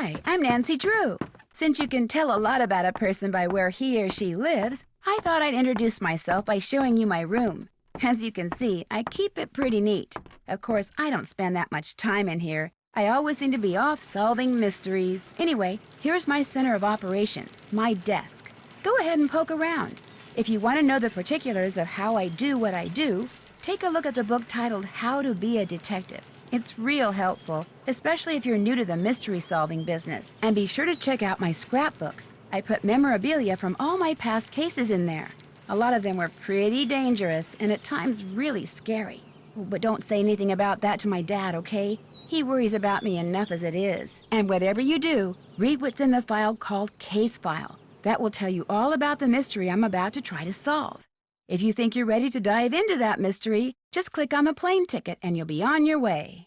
Hi, I'm Nancy Drew. Since you can tell a lot about a person by where he or she lives, I thought I'd introduce myself by showing you my room. As you can see, I keep it pretty neat. Of course, I don't spend that much time in here. I always seem to be off solving mysteries. Anyway, here's my center of operations, my desk. Go ahead and poke around. If you want to know the particulars of how I do what I do, take a look at the book titled How to Be a Detective. It's real helpful, especially if you're new to the mystery-solving business. And be sure to check out my scrapbook. I put memorabilia from all my past cases in there. A lot of them were pretty dangerous and at times really scary. But don't say anything about that to my dad, okay? He worries about me enough as it is. And whatever you do, read what's in the file called Case File. That will tell you all about the mystery I'm about to try to solve. If you think you're ready to dive into that mystery, just click on the plane ticket and you'll be on your way.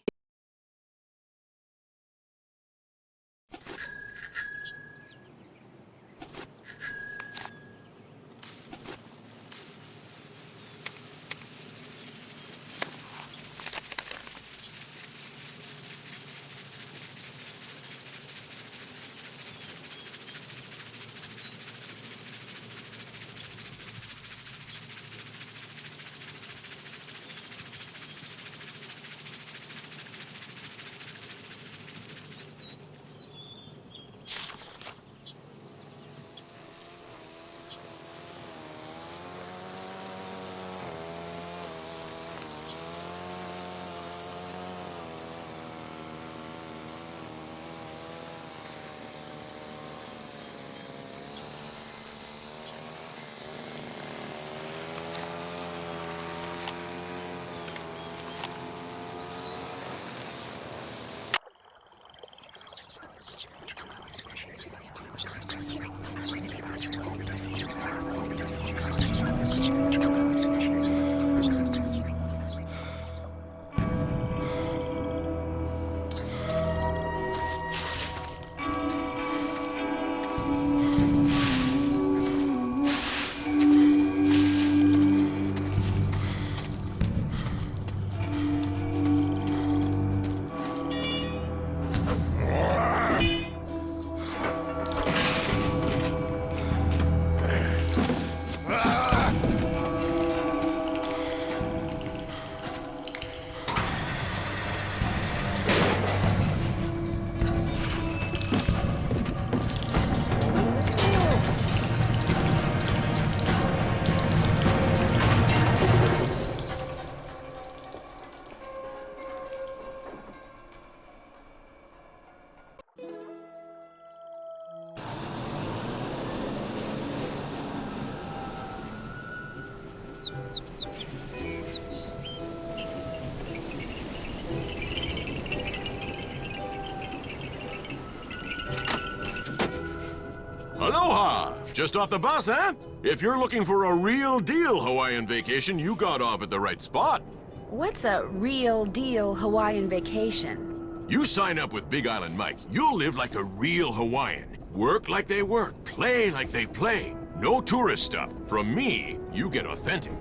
Aloha! Just off the bus, huh? If you're looking for a real deal Hawaiian vacation, you got off at the right spot. What's a real deal Hawaiian vacation? You sign up with Big Island Mike, you'll live like a real Hawaiian. Work like they work, play like they play. No tourist stuff. From me, you get authentic.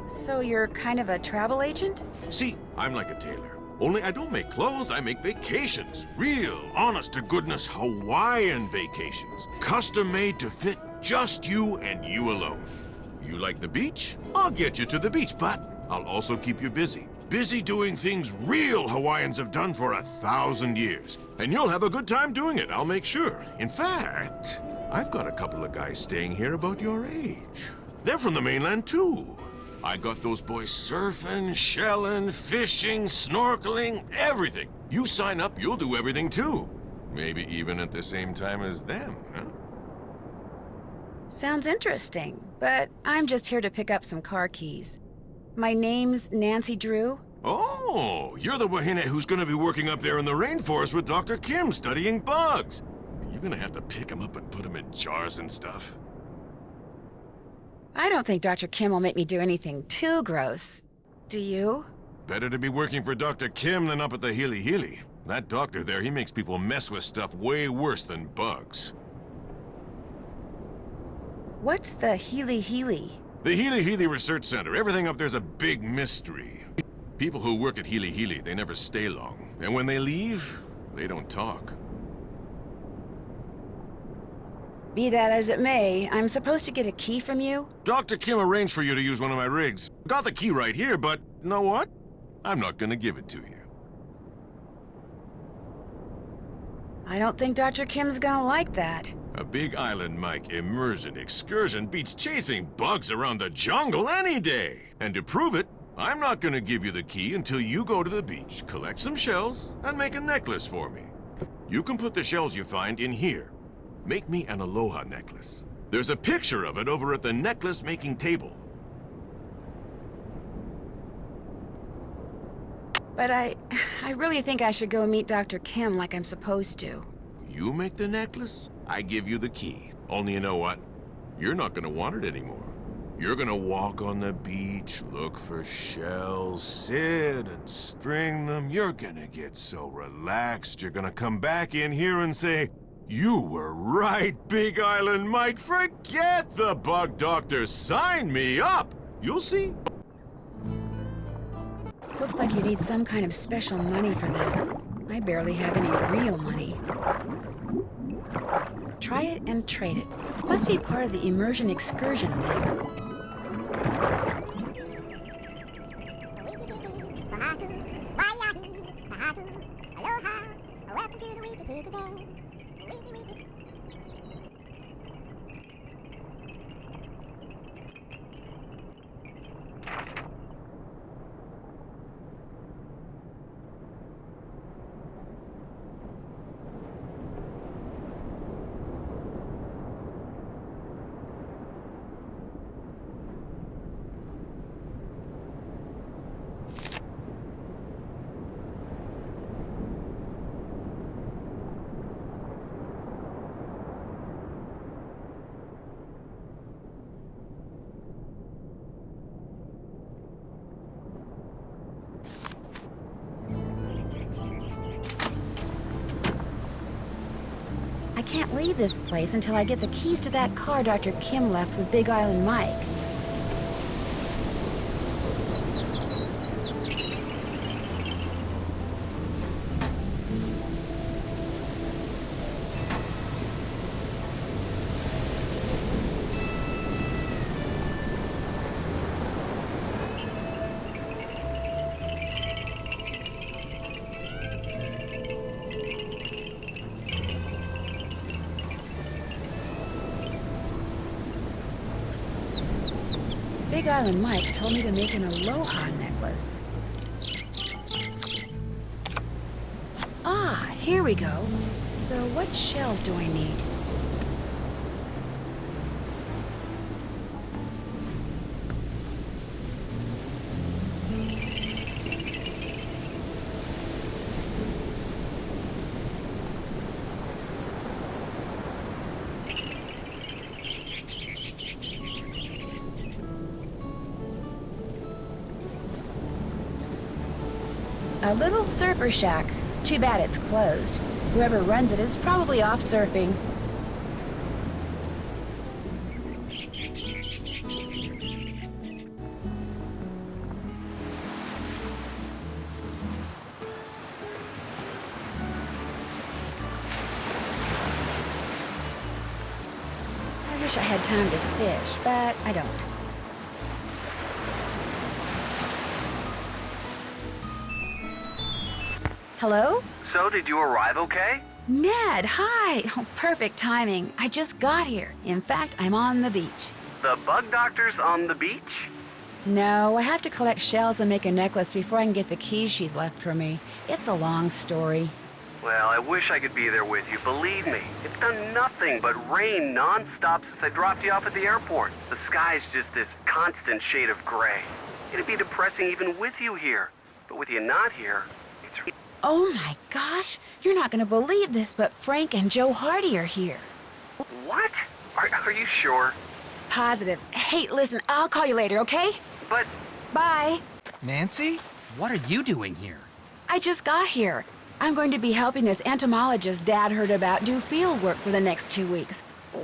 So you're kind of a travel agent? See, I'm like a tailor. Only I don't make clothes, I make vacations. Real, honest-to-goodness Hawaiian vacations. Custom-made to fit just you and you alone. You like the beach? I'll get you to the beach, but I'll also keep you busy. Busy doing things real Hawaiians have done for 1,000 years. And you'll have a good time doing it, I'll make sure. In fact, I've got a couple of guys staying here about your age. They're from the mainland, too. I got those boys surfing, shelling, fishing, snorkeling, everything. You sign up, you'll do everything too. Maybe even at the same time as them, huh? Sounds interesting, but I'm just here to pick up some car keys. My name's Nancy Drew. Oh, you're the wahine who's gonna be working up there in the rainforest with Dr. Kim studying bugs. You're gonna have to pick them up and put them in jars and stuff. I don't think Dr. Kim will make me do anything too gross. Do you? Better to be working for Dr. Kim than up at the Hilihili. That doctor there, he makes people mess with stuff way worse than bugs. What's the Hilihili? The Hilihili Research Center. Everything up there's a big mystery. People who work at Hilihili, they never stay long. And when they leave, They don't talk. Be that as it may, I'm supposed to get a key from you? Dr. Kim arranged for you to use one of my rigs. Got the key right here, but you know what? I'm not gonna give it to you. I don't think Dr. Kim's gonna like that. A Big Island Mike immersion excursion beats chasing bugs around the jungle any day. And to prove it, I'm not gonna give you the key until you go to the beach, collect some shells, and make a necklace for me. You can put the shells you find in here. Make me an aloha necklace. There's a picture of it over at the necklace-making table. But I really think I should go meet Dr. Kim like I'm supposed to. You make the necklace, I give you the key. Only you know what? You're not gonna want it anymore. You're gonna walk on the beach, look for shells, sit and string them. You're gonna get so relaxed, you're gonna come back in here and say, "You were right, Big Island Mike. Forget the bug doctor. Sign me up." You'll see. Looks like you need some kind of special money for this. I barely have any real money. Try it and trade it. Must be part of the immersion excursion thing. I can't leave this place until I get the keys to that car Dr. Kim left with Big Island Mike. Big Island Mike told me to make an aloha necklace. Ah, here we go. So what shells do I need? A little surfer shack. Too bad it's closed. Whoever runs it is probably off surfing. I wish I had time to fish, but I don't. Hello? So, did you arrive okay? Ned, hi! Oh, perfect timing. I just got here. In fact, I'm on the beach. The bug doctor's on the beach? No, I have to collect shells and make a necklace before I can get the keys she's left for me. It's a long story. Well, I wish I could be there with you, believe me. It's done nothing but rain non-stop since I dropped you off at the airport. The sky's just this constant shade of gray. It'd be depressing even with you here. But with you not here, it's... Oh my gosh! You're not gonna believe this, but Frank and Joe Hardy are here. What? Are you sure? Positive. Hey, listen, I'll call you later, okay? But... Bye. Nancy? What are you doing here? I just got here. I'm going to be helping this entomologist Dad heard about do field work for the next 2 weeks.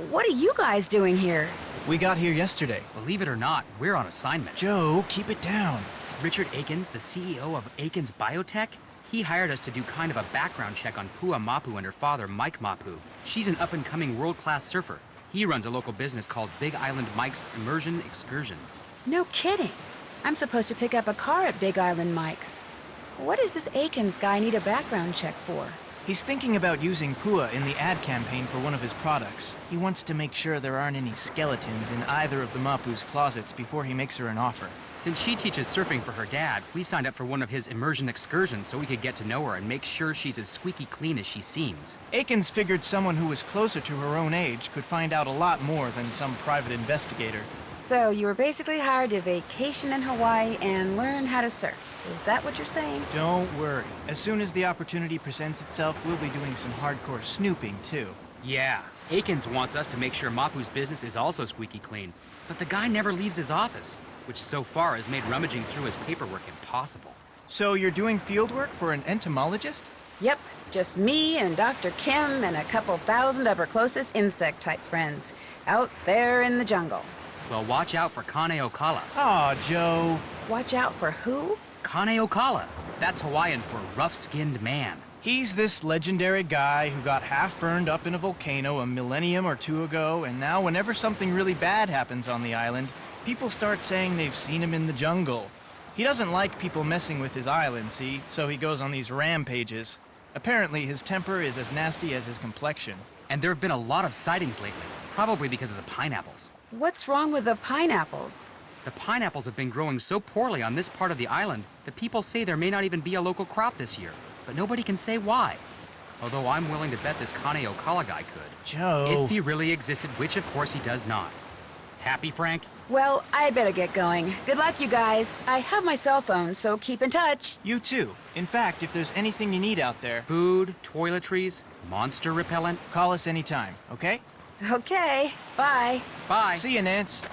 What are you guys doing here? We got here yesterday. Believe it or not, we're on assignment. Joe, keep it down. Richard Akins, the CEO of Akins Biotech, He hired us to do kind of a background check on Pua Mapu and her father, Mike Mapu. She's an up-and-coming world-class surfer. He runs a local business called Big Island Mike's Immersion Excursions. No kidding. I'm supposed to pick up a car at Big Island Mike's. What does this Akins guy need a background check for? He's thinking about using Pua in the ad campaign for one of his products. He wants to make sure there aren't any skeletons in either of the Mapu's closets before he makes her an offer. Since she teaches surfing for her dad, we signed up for one of his immersion excursions so we could get to know her and make sure she's as squeaky clean as she seems. Akins figured someone who was closer to her own age could find out a lot more than some private investigator. So you were basically hired to vacation in Hawaii and learn how to surf. Is that what you're saying? Don't worry. As soon as the opportunity presents itself, we'll be doing some hardcore snooping, too. Yeah, Akins wants us to make sure Mapu's business is also squeaky clean. But the guy never leaves his office, which so far has made rummaging through his paperwork impossible. So you're doing field work for an entomologist? Yep, just me and Dr. Kim and a couple thousand of her closest insect-type friends out there in the jungle. Well, watch out for Kāne Ōkala. Aw, Joe. Watch out for who? Kāne Ōkala. That's Hawaiian for rough-skinned man. He's this legendary guy who got half burned up in a volcano a millennium or two ago, and now whenever something really bad happens on the island, people start saying they've seen him in the jungle. He doesn't like people messing with his island, see? So he goes on these rampages. Apparently, his temper is as nasty as his complexion. And there have been a lot of sightings lately, probably because of the pineapples. What's wrong with the pineapples? The pineapples have been growing so poorly on this part of the island that people say there may not even be a local crop this year. But nobody can say why. Although I'm willing to bet this Kāne Ōkala guy could. Joe. If he really existed, which of course he does not. Happy, Frank? Well, I better get going. Good luck, you guys. I have my cell phone, so keep in touch. You too. In fact, if there's anything you need out there, Food, toiletries, monster repellent. call us anytime, okay? Okay, bye. Bye. See you, Nance.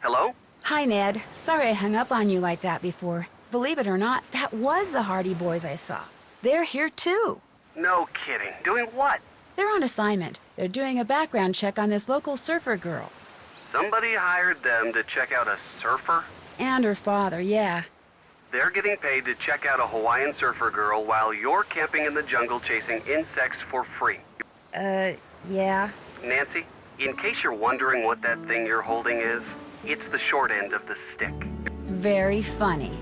Hello? Hi, Ned. Sorry I hung up on you like that before. Believe it or not, that was the Hardy Boys I saw. They're here too. No kidding. Doing what? They're on assignment. They're doing a background check on this local surfer girl. Somebody hired them to check out a surfer? And her father, yeah. They're getting paid to check out a Hawaiian surfer girl while you're camping in the jungle chasing insects for free. Yeah. Nancy, in case you're wondering what that thing you're holding is, it's the short end of the stick. Very funny.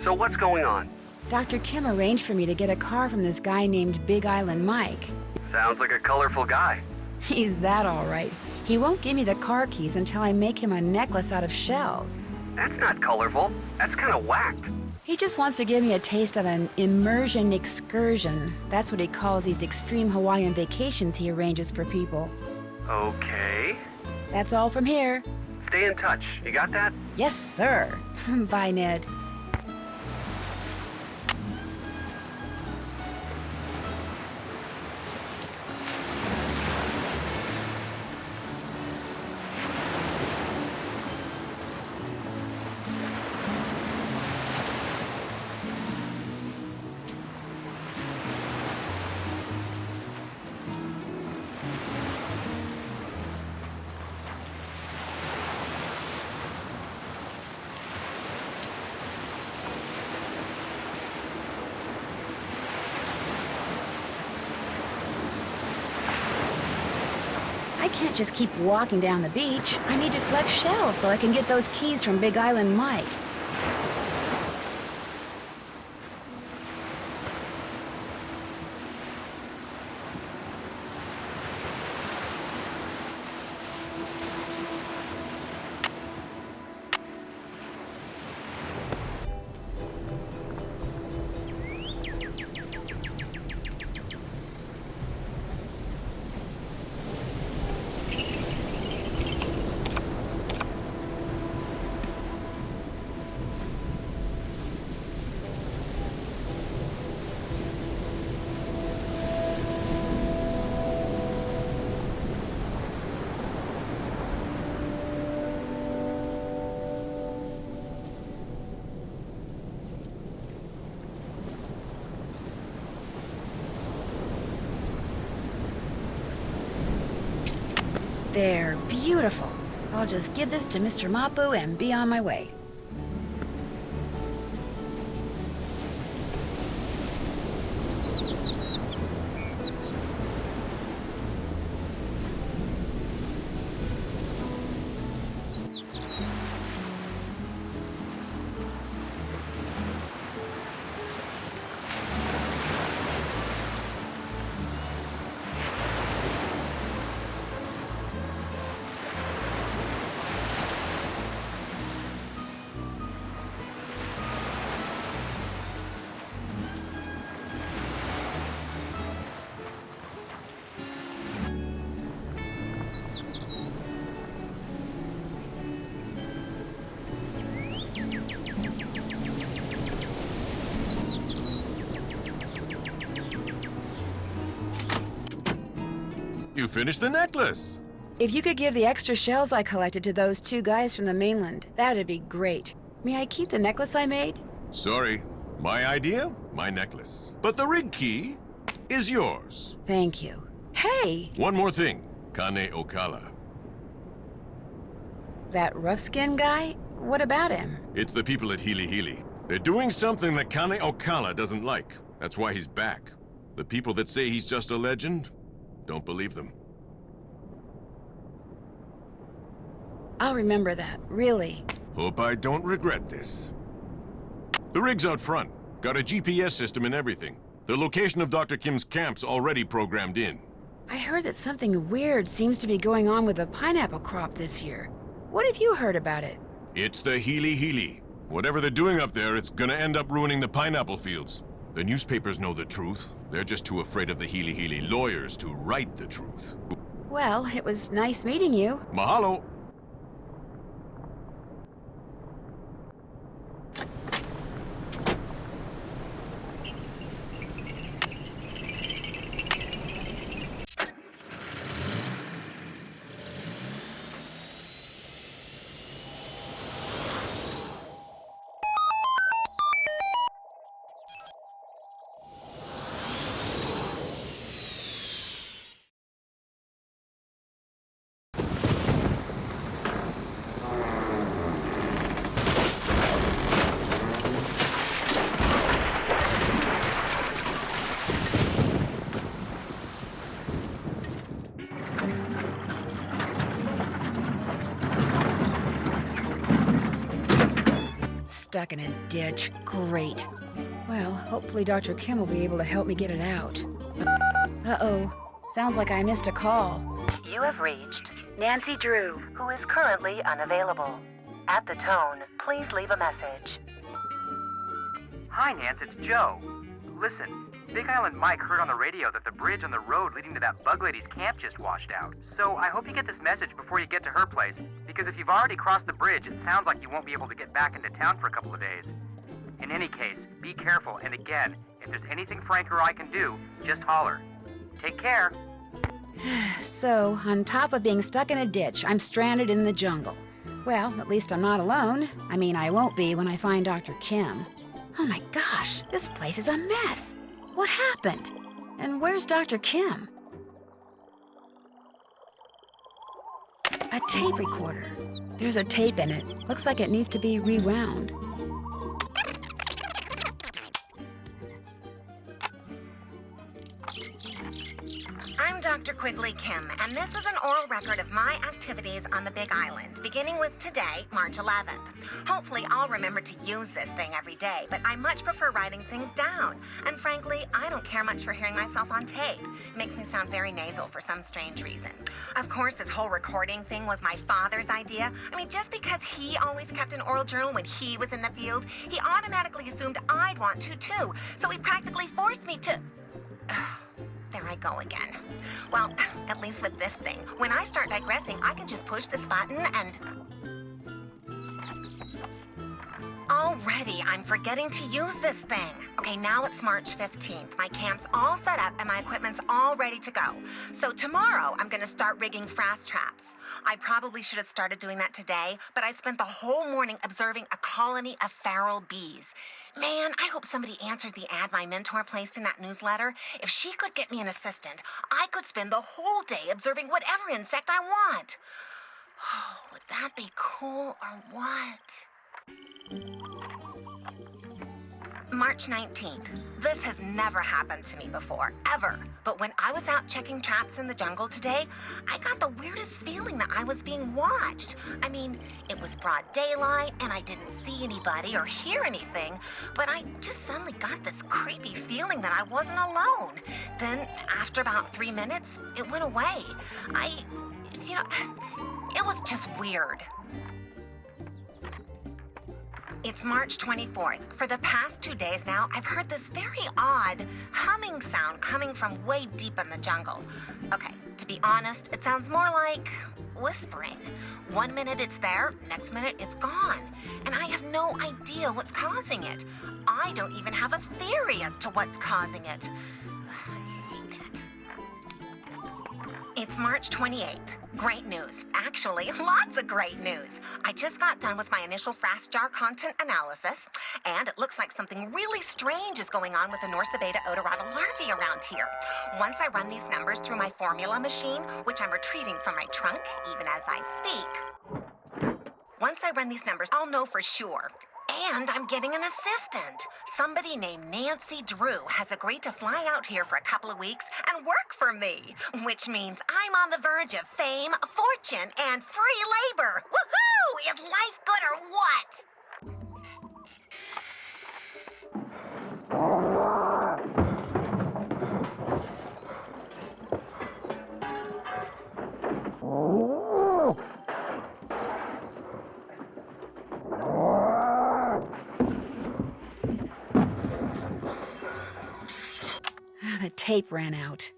So what's going on? Dr. Kim arranged for me to get a car from this guy named Big Island Mike. Sounds like a colorful guy. He's that all right. He won't give me the car keys until I make him a necklace out of shells. That's not colorful. That's kind of whacked. He just wants to give me a taste of an immersion excursion. That's what he calls these extreme Hawaiian vacations he arranges for people. Okay. That's all from here. Stay in touch. You got that? Yes, sir. Bye, Ned. I can't just keep walking down the beach. I need to collect shells so I can get those keys from Big Island Mike. There, beautiful. I'll just give this to Mr. Mapu and be on my way. You finished the necklace. If you could give the extra shells I collected to those two guys from the mainland, that'd be great. May I keep the necklace I made? Sorry. My idea, my necklace. But the rig key is yours. Thank you. Hey! One more thing. Kāne Ōkala. That rough-skinned guy? What about him? It's the people at Hilihili. They're doing something that Kāne Ōkala doesn't like. That's why he's back. The people that say he's just a legend, don't believe them. I'll remember that, really. Hope I don't regret this. The rig's out front. Got a GPS system and everything. The location of Dr. Kim's camp's already programmed in. I heard that something weird seems to be going on with the pineapple crop this year. What have you heard about it? It's the Hilihili. Whatever they're doing up there, it's gonna end up ruining the pineapple fields. The newspapers know the truth. They're just too afraid of the Hilihili lawyers to write the truth. Well, it was nice meeting you. Mahalo. Stuck in a ditch. Great. Well, hopefully Dr. Kim will be able to help me get it out. Uh-oh. Sounds like I missed a call. You have reached Nancy Drew, who is currently unavailable. At the tone, please leave a message. Hi, Nance, it's Joe. Listen, Big Island Mike heard on the radio that the bridge on the road leading to that bug lady's camp just washed out. So I hope you get this message before you get to her place, because if you've already crossed the bridge, it sounds like you won't be able to get back into town for a couple of days. In any case, be careful, and again, if there's anything Frank or I can do, just holler. Take care. So, on top of being stuck in a ditch, I'm stranded in the jungle. Well, at least I'm not alone. I mean, I won't be when I find Dr. Kim. Oh my gosh, this place is a mess. What happened? And where's Dr. Kim? A tape recorder. There's a tape in it. Looks like it needs to be rewound. I'm Dr. Quigley Kim, and this is an oral record of my activities on the Big Island, beginning with today, March 11th. Hopefully, I'll remember to use this thing every day, but I much prefer writing things down. And frankly, I don't care much for hearing myself on tape. It makes me sound very nasal for some strange reason. Of course, this whole recording thing was my father's idea. I mean, just because he always kept an oral journal when he was in the field, he automatically assumed I'd want to too. So he practically forced me to... There I go again. Well, at least with this thing, when I start digressing, I can just push this button and... Already, I'm forgetting to use this thing. Okay, now it's March 15th. My camp's all set up and my equipment's all ready to go. So tomorrow, I'm gonna start rigging fast traps. I probably should have started doing that today, but I spent the whole morning observing a colony of feral bees. Man, I hope somebody answers the ad my mentor placed in that newsletter. If she could get me an assistant, I could spend the whole day observing whatever insect I want. Oh, would that be cool or what? March 19th. This has never happened to me before, ever. But when I was out checking traps in the jungle today, I got the weirdest feeling that I was being watched. I mean, it was broad daylight and I didn't see anybody or hear anything, but I just suddenly got this creepy feeling that I wasn't alone. Then, after about 3 minutes, it went away. It was just weird. It's March 24th. For the past 2 days now, I've heard this very odd humming sound coming from way deep in the jungle. Okay, to be honest, it sounds more like whispering. 1 minute it's there, next minute it's gone. And I have no idea what's causing it. I don't even have a theory as to what's causing it. I hate that. It's March 28th. Great news. Actually, lots of great news. I just got done with my initial fast jar content analysis, and it looks like something really strange is going on with the Norsa beta odorata larvae around here. Once I run these numbers through my formula machine, which I'm retrieving from my trunk even as I speak, once I run these numbers, I'll know for sure. And I'm getting an assistant. Somebody named Nancy Drew has agreed to fly out here for a couple of weeks and work for me, which means I'm on the verge of fame, fortune, and free labor. Woohoo! Is life good or what? The tape ran out.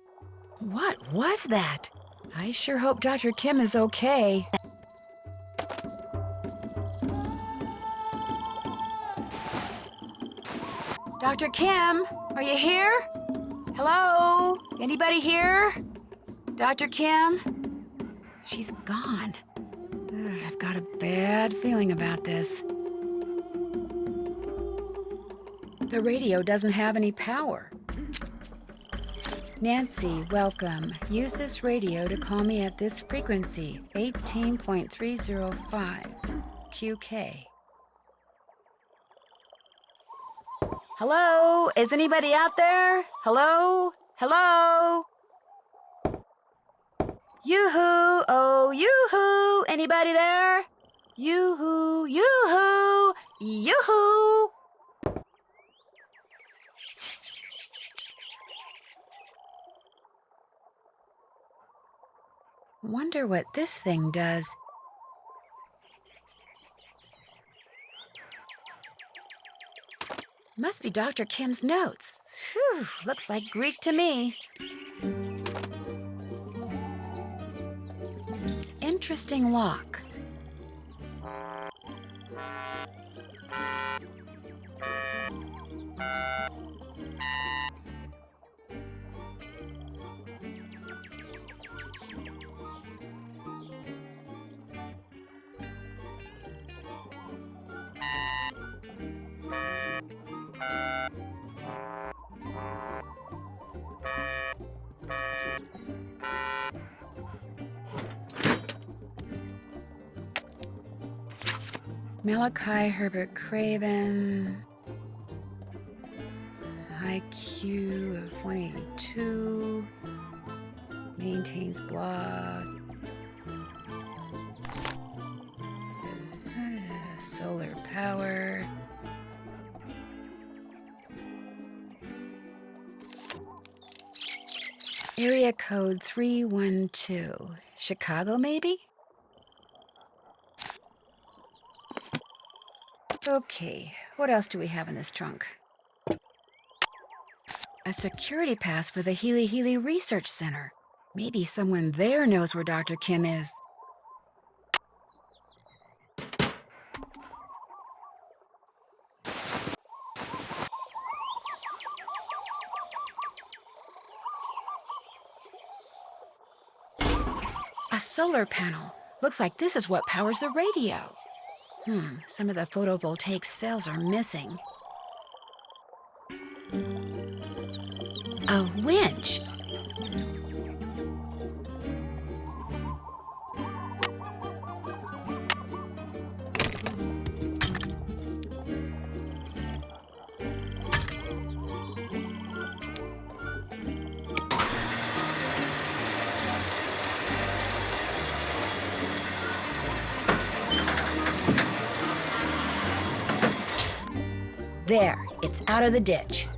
What was that? I sure hope Dr. Kim is okay. Dr. Kim, are you here? Hello? Anybody here? Dr. Kim? She's gone. Ugh, I've got a bad feeling about this. The radio doesn't have any power. Nancy, welcome. Use this radio to call me at this frequency, 18.305, QK. Hello? Is anybody out there? Hello? Hello? Yoo-hoo! Oh, yoo-hoo! Anybody there? Yoo-hoo! Yoo-hoo! Yoo-hoo! Wonder what this thing does. Must be Dr. Kim's notes. Phew, looks like Greek to me. Interesting lock. Malachi Herbert Craven, IQ of 182, maintains blog, solar power. Area code 312, Chicago maybe? Okay, what else do we have in this trunk? A security pass for the Hilihili Research Center. Maybe someone there knows where Dr. Kim is. A solar panel. Looks like this is what powers the radio. Some of the photovoltaic cells are missing. A winch. There, it's out of the ditch.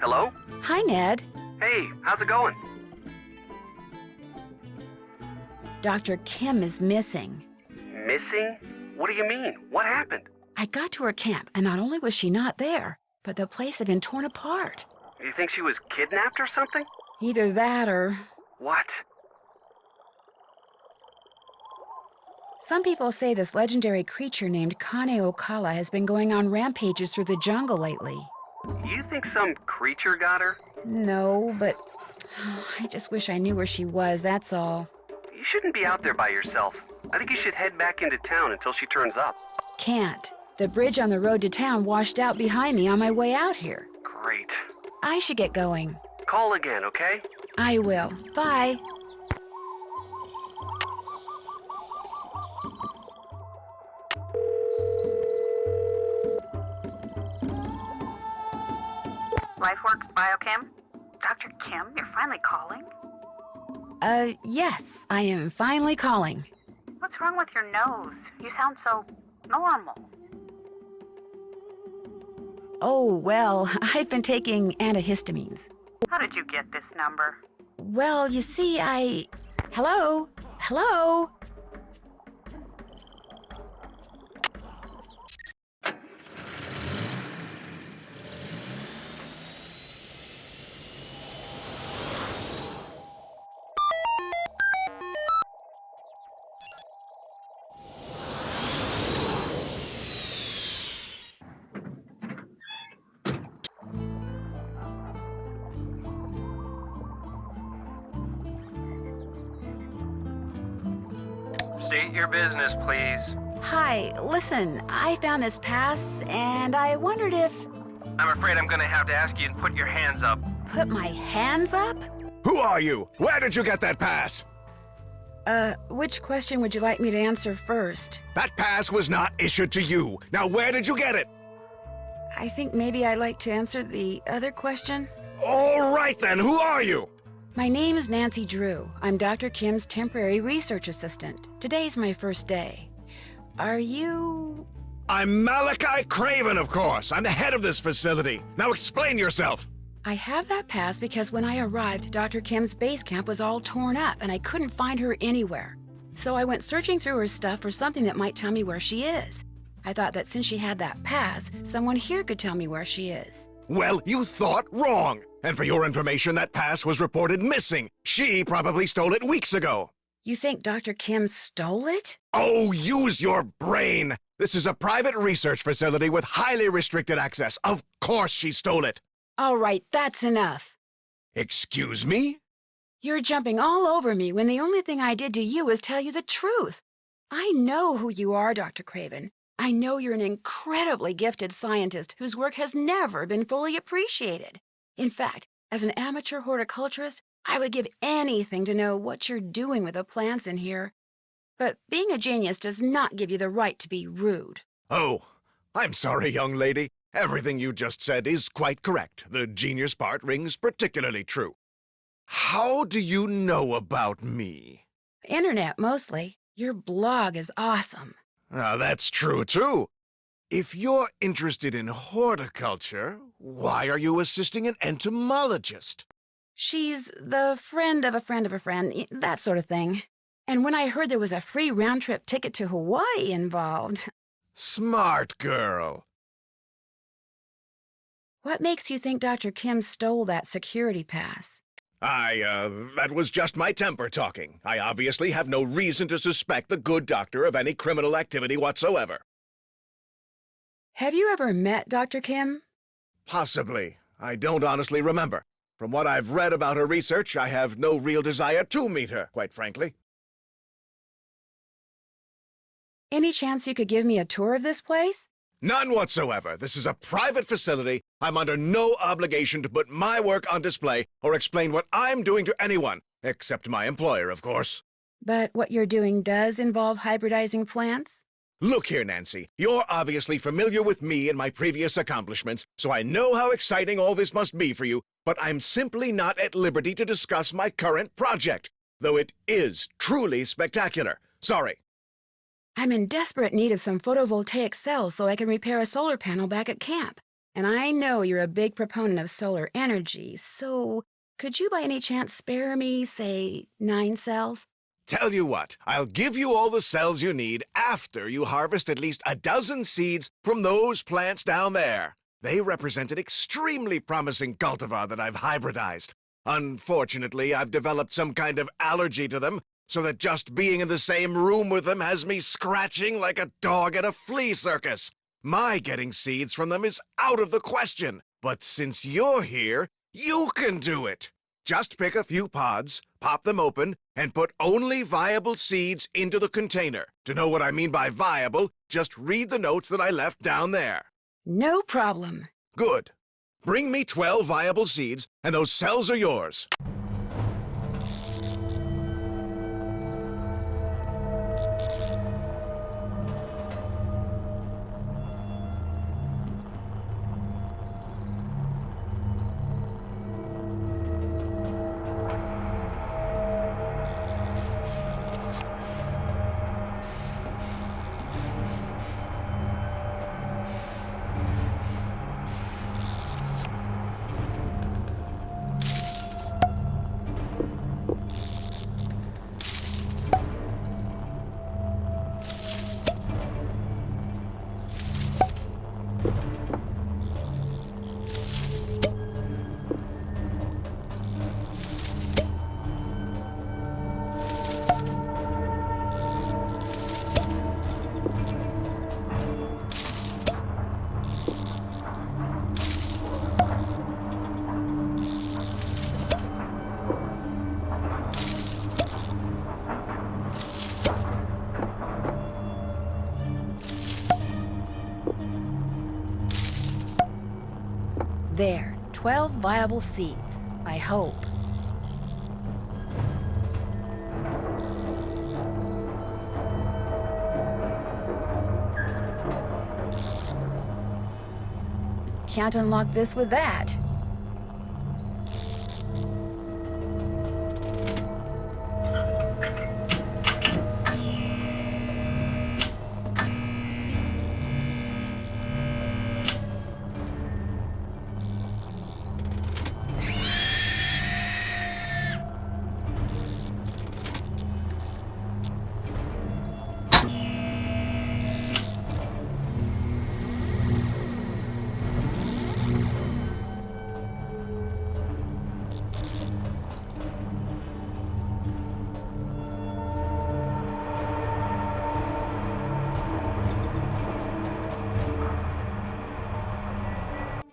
Hello? Hi, Ned. Hey, how's it going? Dr. Kim is missing. Missing? What do you mean? What happened? I got to her camp, and not only was she not there, but the place had been torn apart. You think she was kidnapped or something? Either that or... What? Some people say this legendary creature named Kāne Ōkala has been going on rampages through the jungle lately. You think some creature got her? No, but I just wish I knew where she was, that's all. You shouldn't be out there by yourself. I think you should head back into town until she turns up. Can't. The bridge on the road to town washed out behind me on my way out here. Great. I should get going. Call again, okay? I will. Bye. LifeWorks Biochem? Dr. Kim, you're finally calling? Yes, I am finally calling. What's wrong with your nose? You sound so normal. Oh, well, I've been taking antihistamines. How did you get this number? Well, you see, Hello? Hello? State your business, please. Hi, listen, I found this pass, and I wondered if... I'm afraid I'm gonna have to ask you to put your hands up. Put my hands up? Who are you? Where did you get that pass? Which question would you like me to answer first? That pass was not issued to you. Now where did you get it? I think maybe I'd like to answer the other question. All right then, who are you? My name is Nancy Drew. I'm Dr. Kim's temporary research assistant. Today's my first day. Are you... I'm Malachi Craven, of course. I'm the head of this facility. Now explain yourself. I have that pass because when I arrived, Dr. Kim's base camp was all torn up and I couldn't find her anywhere. So I went searching through her stuff for something that might tell me where she is. I thought that since she had that pass, someone here could tell me where she is. Well, you thought wrong. And for your information, that pass was reported missing. She probably stole it weeks ago. You think Dr. Kim stole it? Oh, use your brain. This is a private research facility with highly restricted access. Of course she stole it. All right, that's enough. Excuse me? You're jumping all over me when the only thing I did to you was tell you the truth. I know who you are, Dr. Craven. I know you're an incredibly gifted scientist whose work has never been fully appreciated. In fact, as an amateur horticulturist, I would give anything to know what you're doing with the plants in here. But being a genius does not give you the right to be rude. Oh, I'm sorry, young lady. Everything you just said is quite correct. The genius part rings particularly true. How do you know about me? Internet, mostly. Your blog is awesome. That's true, too. If you're interested in horticulture, why are you assisting an entomologist? She's the friend of a friend of a friend, that sort of thing. And when I heard there was a free round-trip ticket to Hawaii involved... Smart girl. What makes you think Dr. Kim stole that security pass? That was just my temper talking. I obviously have no reason to suspect the good doctor of any criminal activity whatsoever. Have you ever met Dr. Kim? Possibly. I don't honestly remember. From what I've read about her research, I have no real desire to meet her, quite frankly. Any chance you could give me a tour of this place? None whatsoever. This is a private facility. I'm under no obligation to put my work on display or explain what I'm doing to anyone, except my employer, of course. But what you're doing does involve hybridizing plants? Look here, Nancy. You're obviously familiar with me and my previous accomplishments, so I know how exciting all this must be for you, but I'm simply not at liberty to discuss my current project, though it is truly spectacular. Sorry. I'm in desperate need of some photovoltaic cells so I can repair a solar panel back at camp. And I know you're a big proponent of solar energy, so could you by any chance spare me, say, 9 cells? Tell you what, I'll give you all the cells you need after you harvest at least a dozen seeds from those plants down there. They represent an extremely promising cultivar that I've hybridized. Unfortunately, I've developed some kind of allergy to them, so that just being in the same room with them has me scratching like a dog at a flea circus. My getting seeds from them is out of the question. But since you're here, you can do it. Just pick a few pods, pop them open, and put only viable seeds into the container. To know what I mean by viable, just read the notes that I left down there. No problem. Good. Bring me 12 viable seeds, and those cells are yours. There, 12 viable seeds, I hope. Can't unlock this with that.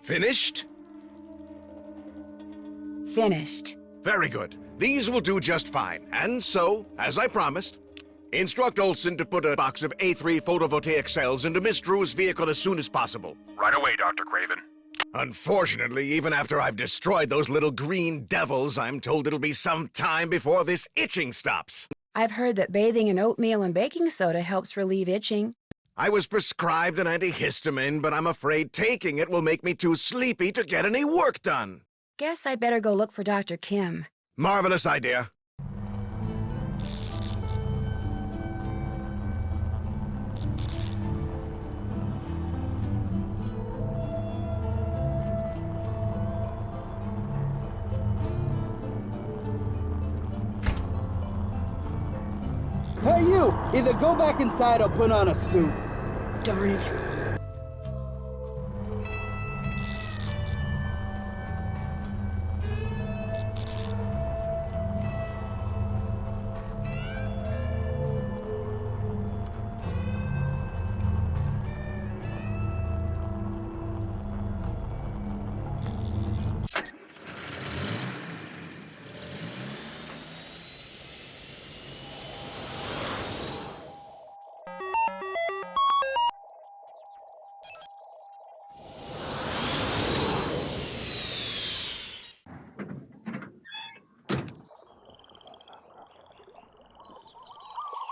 Finished? Finished. Very good. These will do just fine. And so, as I promised, instruct Olson to put a box of A3 photovoltaic cells into Miss Drew's vehicle as soon as possible. Right away, Dr. Craven. Unfortunately, even after I've destroyed those little green devils, I'm told it'll be some time before this itching stops. I've heard that bathing in oatmeal and baking soda helps relieve itching. I was prescribed an antihistamine, but I'm afraid taking it will make me too sleepy to get any work done. Guess I better go look for Dr. Kim. Marvelous idea. Hey, you! Either go back inside or put on a suit. Darn it.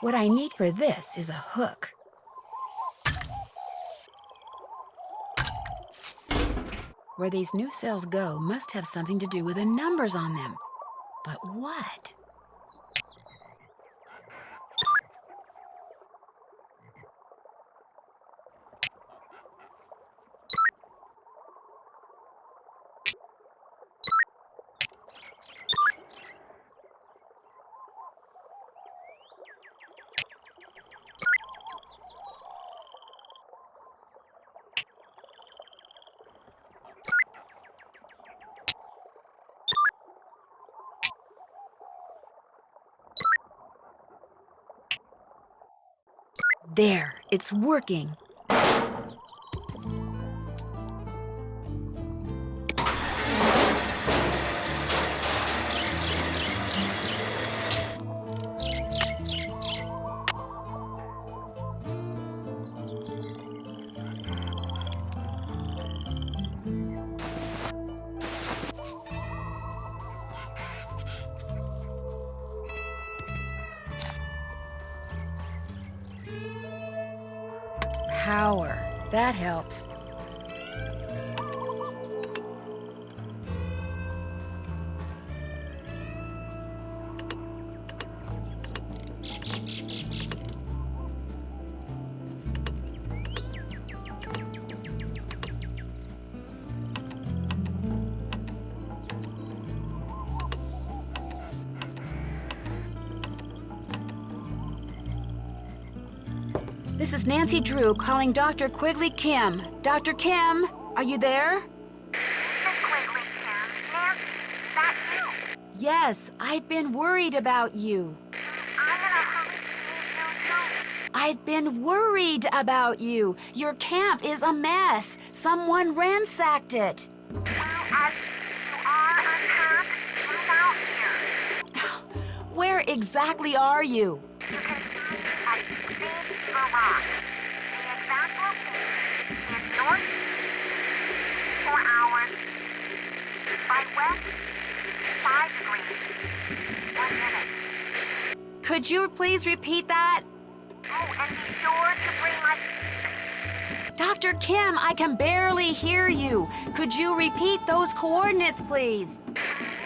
What I need for this is a hook. Where these new cells go must have something to do with the numbers on them. But what? There, it's working. Power. That helps. This is Nancy Drew calling Dr. Quigley Kim. Dr. Kim, are you there? Miss Quigley Kim. Nancy, is that you? Yes, I've been worried about you. I'm in a hurry to see you too. I've been worried about you. Your camp is a mess. Someone ransacked it. Well, as you are uncapped, move out here. Where exactly are you? You can find me at Big Rock. The exact location is northeast 4 hours by west 5 degrees 1 minute. Could you please repeat that? Oh, and be sure to bring my... Dr. Kim, I can barely hear you. Could you repeat those coordinates, please?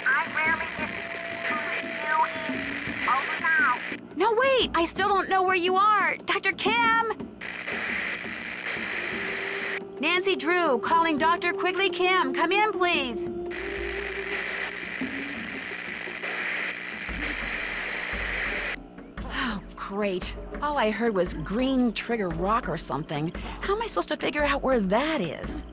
I rarely get to you in over now. No, wait, I still don't know where you are. Dr. Kim! Nancy Drew calling Dr. Quigley Kim. Come in, please. Oh, great. All I heard was Green Trigger Rock or something. How am I supposed to figure out where that is?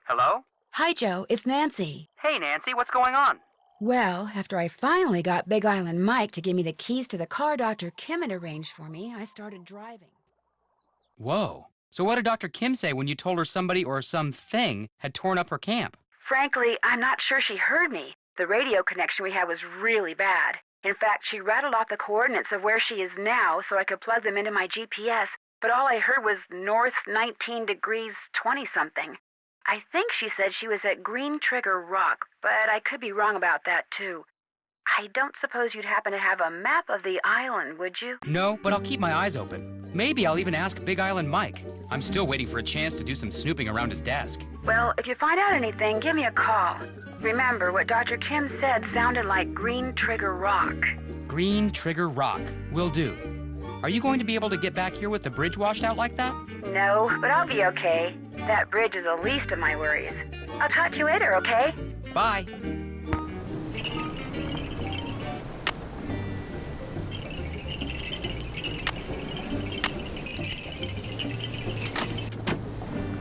Hello? Hi, Joe. It's Nancy. Hey, Nancy, what's going on? Well, after I finally got Big Island Mike to give me the keys to the car Dr. Kim had arranged for me, I started driving. Whoa. So what did Dr. Kim say when you told her somebody or something had torn up her camp? Frankly, I'm not sure she heard me. The radio connection we had was really bad. In fact, she rattled off the coordinates of where she is now so I could plug them into my GPS, but all I heard was north 19 degrees 20-something. I think she said she was at Green Trigger Rock, but I could be wrong about that, too. I don't suppose you'd happen to have a map of the island, would you? No, but I'll keep my eyes open. Maybe I'll even ask Big Island Mike. I'm still waiting for a chance to do some snooping around his desk. Well, if you find out anything, give me a call. Remember, what Dr. Kim said sounded like Green Trigger Rock. Green Trigger Rock. Will do. Are you going to be able to get back here with the bridge washed out like that? No, but I'll be okay. That bridge is the least of my worries. I'll talk to you later, okay? Bye.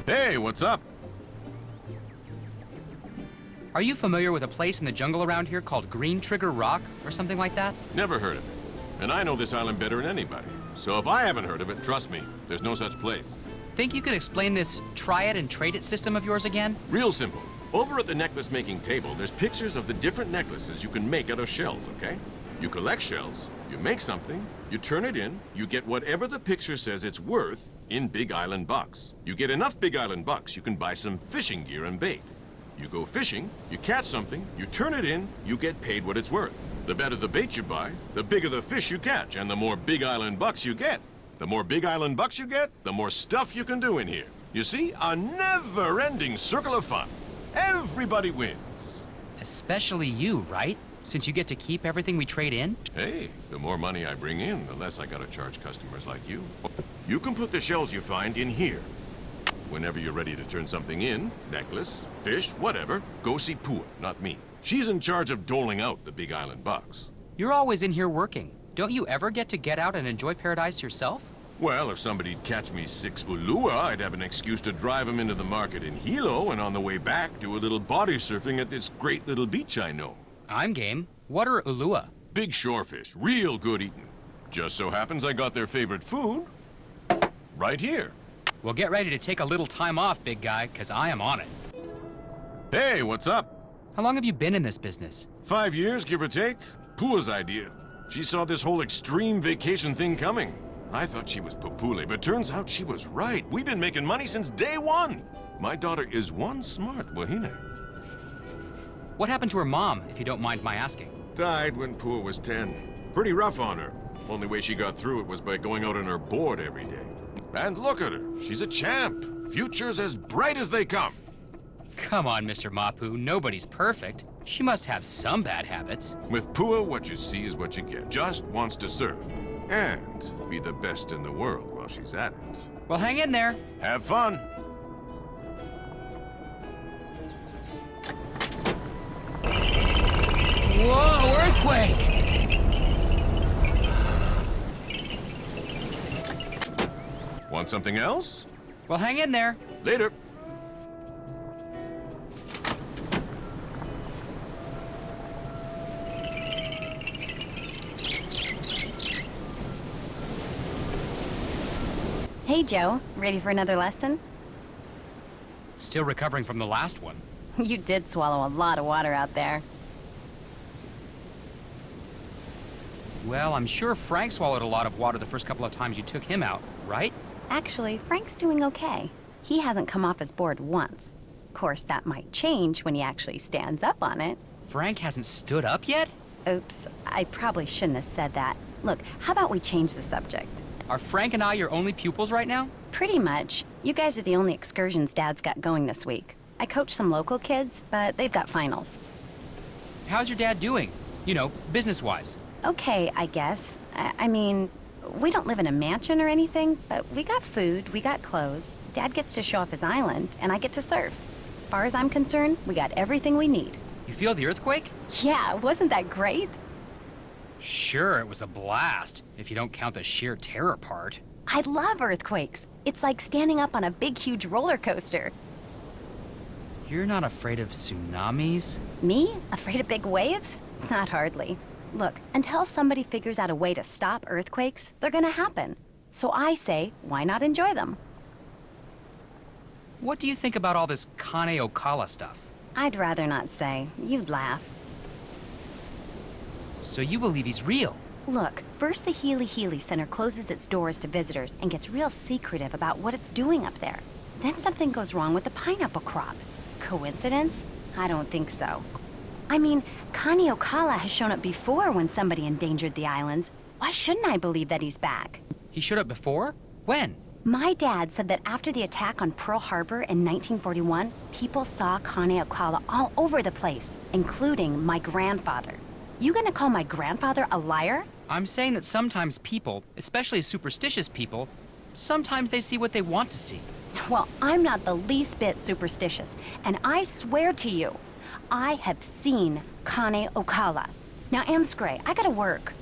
Hey, what's up? Are you familiar with a place in the jungle around here called Green Trigger Rock or something like that? Never heard of it. And I know this island better than anybody. So if I haven't heard of it, trust me, there's no such place. Think you could explain this try it and trade it system of yours again? Real simple. Over at the necklace making table, there's pictures of the different necklaces you can make out of shells, okay? You collect shells, you make something, you turn it in, you get whatever the picture says it's worth in Big Island bucks. You get enough Big Island bucks, you can buy some fishing gear and bait. You go fishing, you catch something, you turn it in, you get paid what it's worth. The better the bait you buy, the bigger the fish you catch, and the more Big Island bucks you get. The more Big Island bucks you get, the more stuff you can do in here. You see, a never-ending circle of fun. Everybody wins. Especially you, right? Since you get to keep everything we trade in? Hey, the more money I bring in, the less I gotta charge customers like you. You can put the shells you find in here. Whenever you're ready to turn something in, necklace, fish, whatever, go see Pua, not me. She's in charge of doling out the Big Island bucks. You're always in here working. Don't you ever get out and enjoy paradise yourself? Well, if somebody'd catch me 6 ulua, I'd have an excuse to drive them into the market in Hilo, and on the way back, do a little body surfing at this great little beach I know. I'm game. What are ulua? Big shorefish, real good eating. Just so happens I got their favorite food right here. Well, get ready to take a little time off, big guy, because I am on it. Hey, what's up? How long have you been in this business? 5 years, give or take. Pua's idea. She saw this whole extreme vacation thing coming. I thought she was papule, but turns out she was right. We've been making money since day one. My daughter is one smart wahine. What happened to her mom, if you don't mind my asking? Died when Pua was 10. Pretty rough on her. Only way she got through it was by going out on her board every day. And look at her. She's a champ. Future's as bright as they come. Come on, Mr. Mapu. Nobody's perfect. She must have some bad habits. With Pua, what you see is what you get. Just wants to surf. And be the best in the world while she's at it. Well, hang in there. Have fun. Whoa, earthquake! Want something else? Well, hang in there. Later. Hey, Joe. Ready for another lesson? Still recovering from the last one. You did swallow a lot of water out there. Well, I'm sure Frank swallowed a lot of water the first couple of times you took him out, right? Actually, Frank's doing okay. He hasn't come off his board once. Of course, that might change when he actually stands up on it. Frank hasn't stood up yet? Oops, I probably shouldn't have said that. Look, how about we change the subject? Are Frank and I your only pupils right now? Pretty much. You guys are the only excursions Dad's got going this week. I coach some local kids, but they've got finals. How's your dad doing? You know, business-wise. Okay, I guess. I mean, we don't live in a mansion or anything, but we got food, we got clothes. Dad gets to show off his island, and I get to surf. As far as I'm concerned, we got everything we need. You feel the earthquake? Yeah, wasn't that great? Sure, it was a blast, if you don't count the sheer terror part. I love earthquakes. It's like standing up on a big, huge roller coaster. You're not afraid of tsunamis? Me? Afraid of big waves? Not hardly. Look, until somebody figures out a way to stop earthquakes, they're gonna happen. So I say, why not enjoy them? What do you think about all this Kāne Ōkala stuff? I'd rather not say. You'd laugh. So you believe he's real? Look, first the Hilihili Center closes its doors to visitors and gets real secretive about what it's doing up there. Then something goes wrong with the pineapple crop. Coincidence? I don't think so. I mean, Kāne Ōkala has shown up before when somebody endangered the islands. Why shouldn't I believe that he's back? He showed up before? When? My dad said that after the attack on Pearl Harbor in 1941, people saw Kāne Ōkala all over the place, including my grandfather. You gonna call my grandfather a liar? I'm saying that sometimes people, especially superstitious people, sometimes they see what they want to see. Well, I'm not the least bit superstitious, and I swear to you, I have seen Kāne Ōkala. Now, Amscray, I gotta work.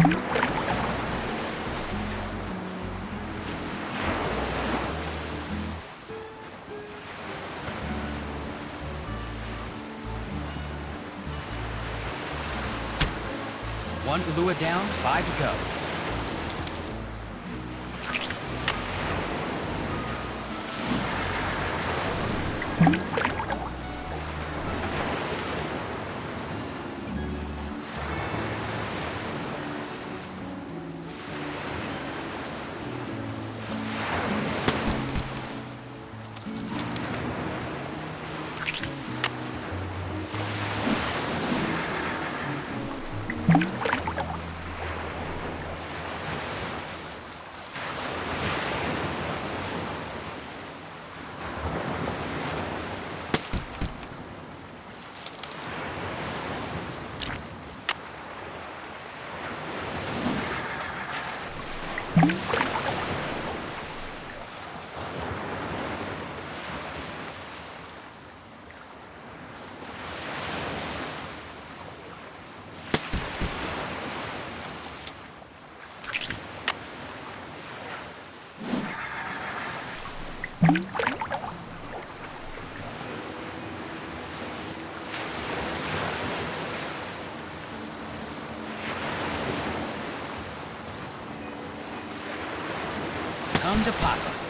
One Ulua down, 5 to go. Come to Papa.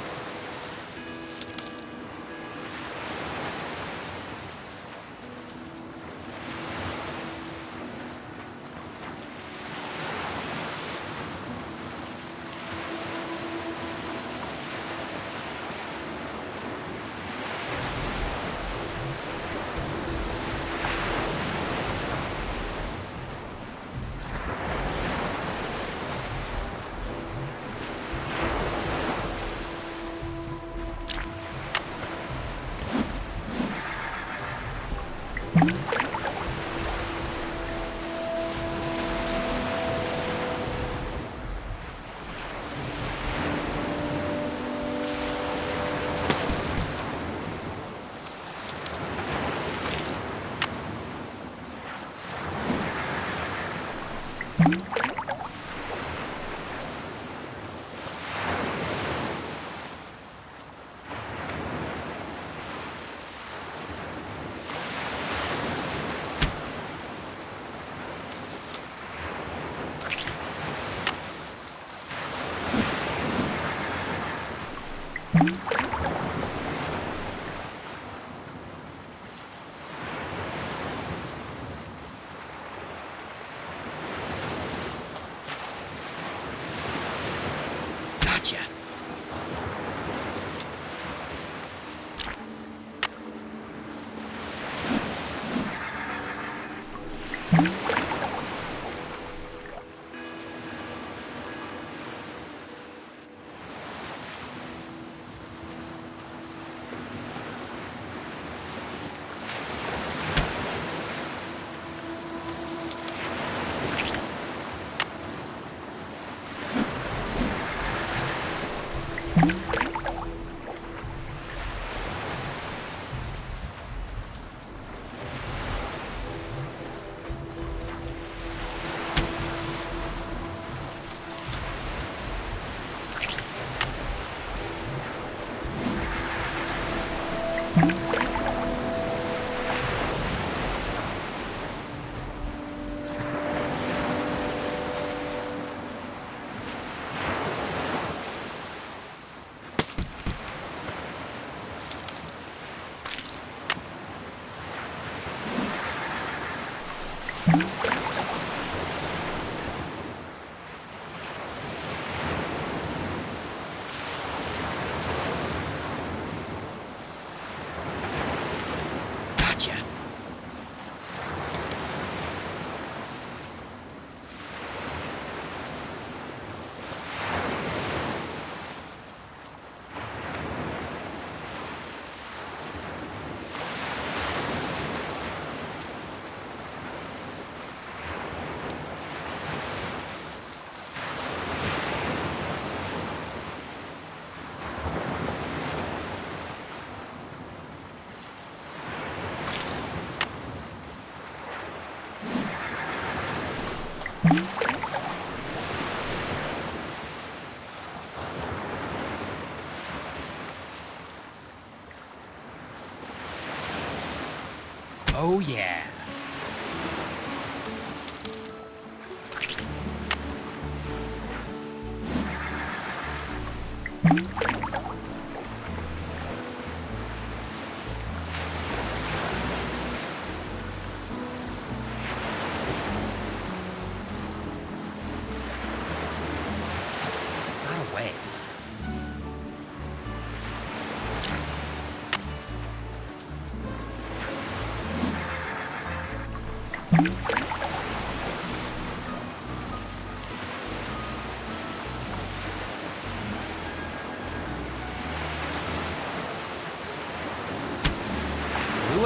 Gotcha.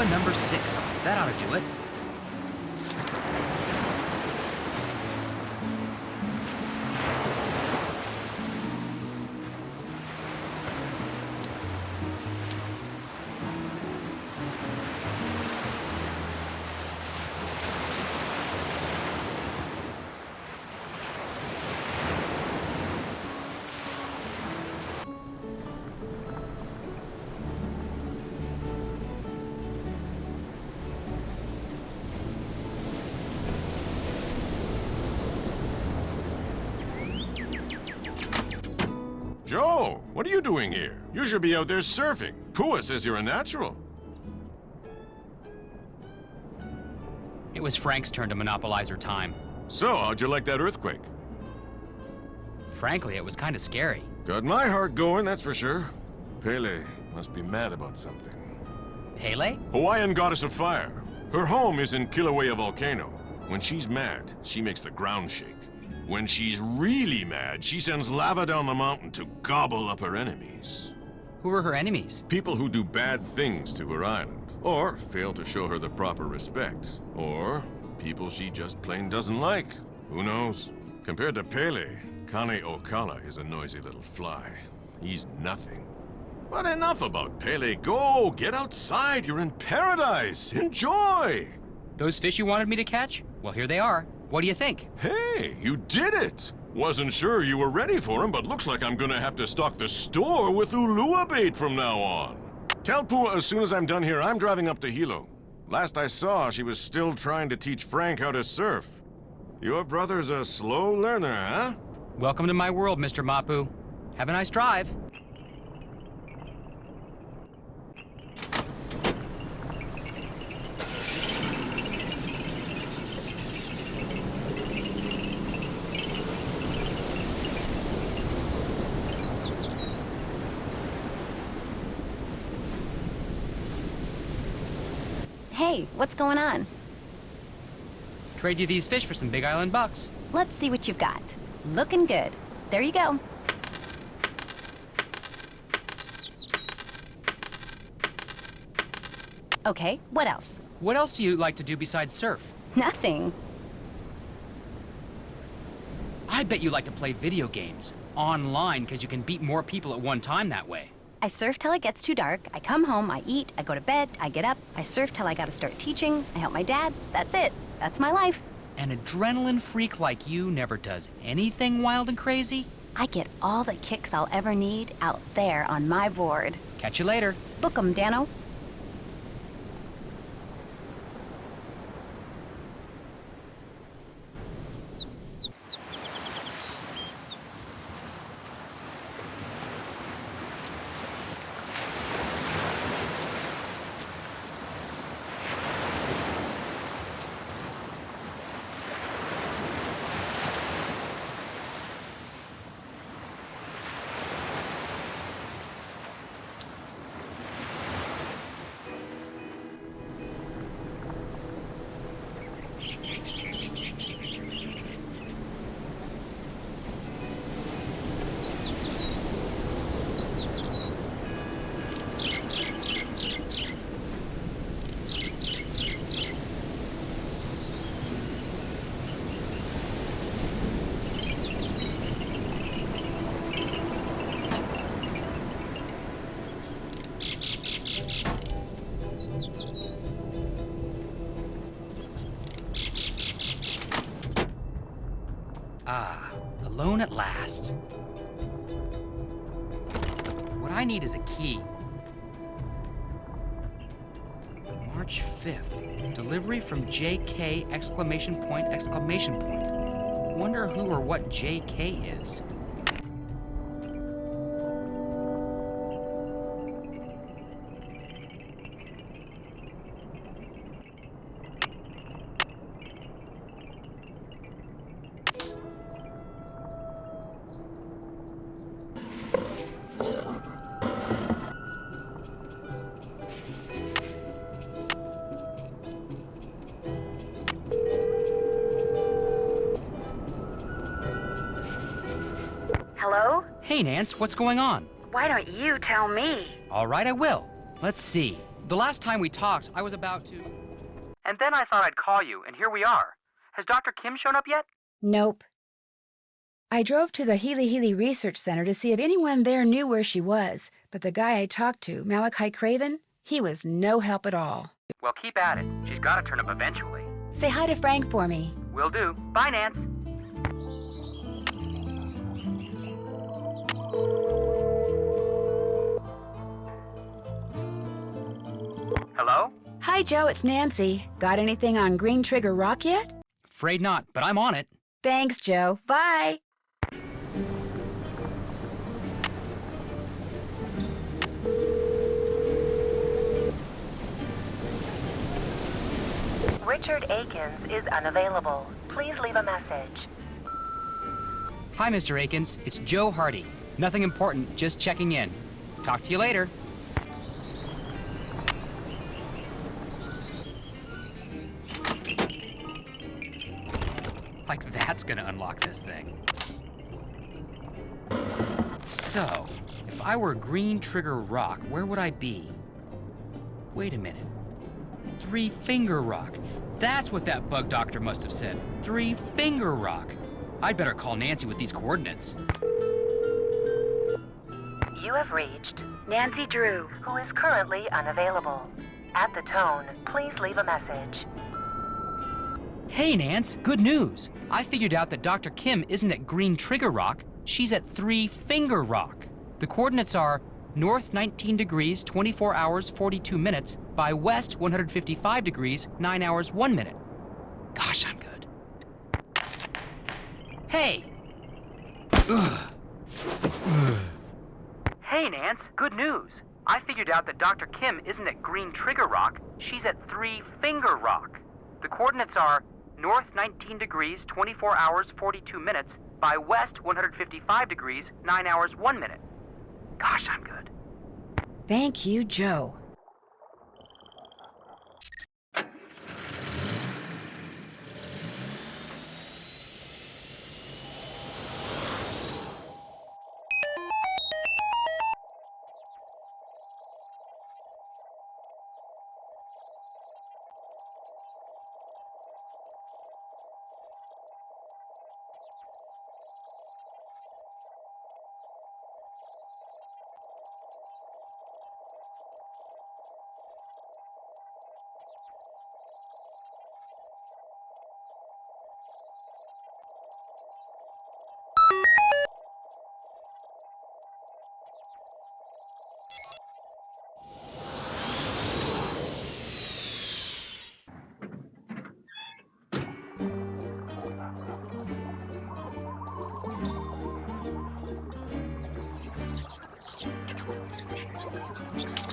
Pua number 6. That ought to do it. Joe, what are you doing here? You should be out there surfing. Pua says you're a natural. It was Frank's turn to monopolize her time. So, how'd you like that earthquake? Frankly, it was kind of scary. Got my heart going, that's for sure. Pele must be mad about something. Pele? Hawaiian goddess of fire. Her home is in Kilauea volcano. When she's mad, she makes the ground shake. When she's really mad, she sends lava down the mountain to gobble up her enemies. Who are her enemies? People who do bad things to her island, or fail to show her the proper respect, or people she just plain doesn't like. Who knows? Compared to Pele, Kāne Ōkala is a noisy little fly. He's nothing. But enough about Pele. Go, get outside. You're in paradise. Enjoy. Those fish you wanted me to catch? Well, here they are. What do you think? Hey, you did it! Wasn't sure you were ready for him, but looks like I'm gonna have to stock the store with ulua bait from now on. Tell Pua as soon as I'm done here, I'm driving up to Hilo. Last I saw, she was still trying to teach Frank how to surf. Your brother's a slow learner, huh? Welcome to my world, Mr. Mapu. Have a nice drive. Hey, what's going on? Trade you these fish for some Big Island bucks. Let's see what you've got. Looking good. There you go. Okay, what else? What else do you like to do besides surf? Nothing. I bet you like to play video games. Online, because you can beat more people at one time that way. I surf till it gets too dark, I come home, I eat, I go to bed, I get up, I surf till I gotta start teaching, I help my dad, that's it. That's my life. An adrenaline freak like you never does anything wild and crazy? I get all the kicks I'll ever need out there on my board. Catch you later. Book 'em, Dano. Ah, alone at last. What I need is a key. March 5th. Delivery from JK exclamation point exclamation point. Wonder who or what JK is. Hello? Hey, Nance, what's going on? Why don't you tell me? All right, I will. Let's see. The last time we talked, I was about to... And then I thought I'd call you, and here we are. Has Dr. Kim shown up yet? Nope. I drove to the Hilihili Research Center to see if anyone there knew where she was, but the guy I talked to, Malachi Craven, he was no help at all. Well, keep at it. She's got to turn up eventually. Say hi to Frank for me. Will do. Bye, Nance. Hello? Hi, Joe, it's Nancy. Got anything on Green Trigger Rock yet? Afraid not, but I'm on it. Thanks, Joe. Bye. Richard Akins is unavailable. Please leave a message. Hi, Mr. Akins. It's Joe Hardy. Nothing important, just checking in. Talk to you later. Like that's gonna unlock this thing. So, if I were Green Trigger Rock, where would I be? Wait a minute. Three Finger Rock. That's what that bug doctor must have said. Three Finger Rock. I'd better call Nancy with these coordinates. You have reached Nancy Drew, who is currently unavailable. At the tone, please leave a message. Hey, Nance, good news. I figured out that Dr. Kim isn't at Green Trigger Rock, she's at Three Finger Rock. The coordinates are north 19 degrees, 24 hours, 42 minutes, by west 155 degrees, 9 hours, 1 minute. Gosh, I'm good. Hey! Ugh. Hey, Nance. Good news. I figured out that Dr. Kim isn't at Green Trigger Rock. She's at Three Finger Rock. The coordinates are north 19 degrees, 24 hours, 42 minutes, by west 155 degrees, 9 hours, 1 minute. Gosh, I'm good. Thank you, Joe.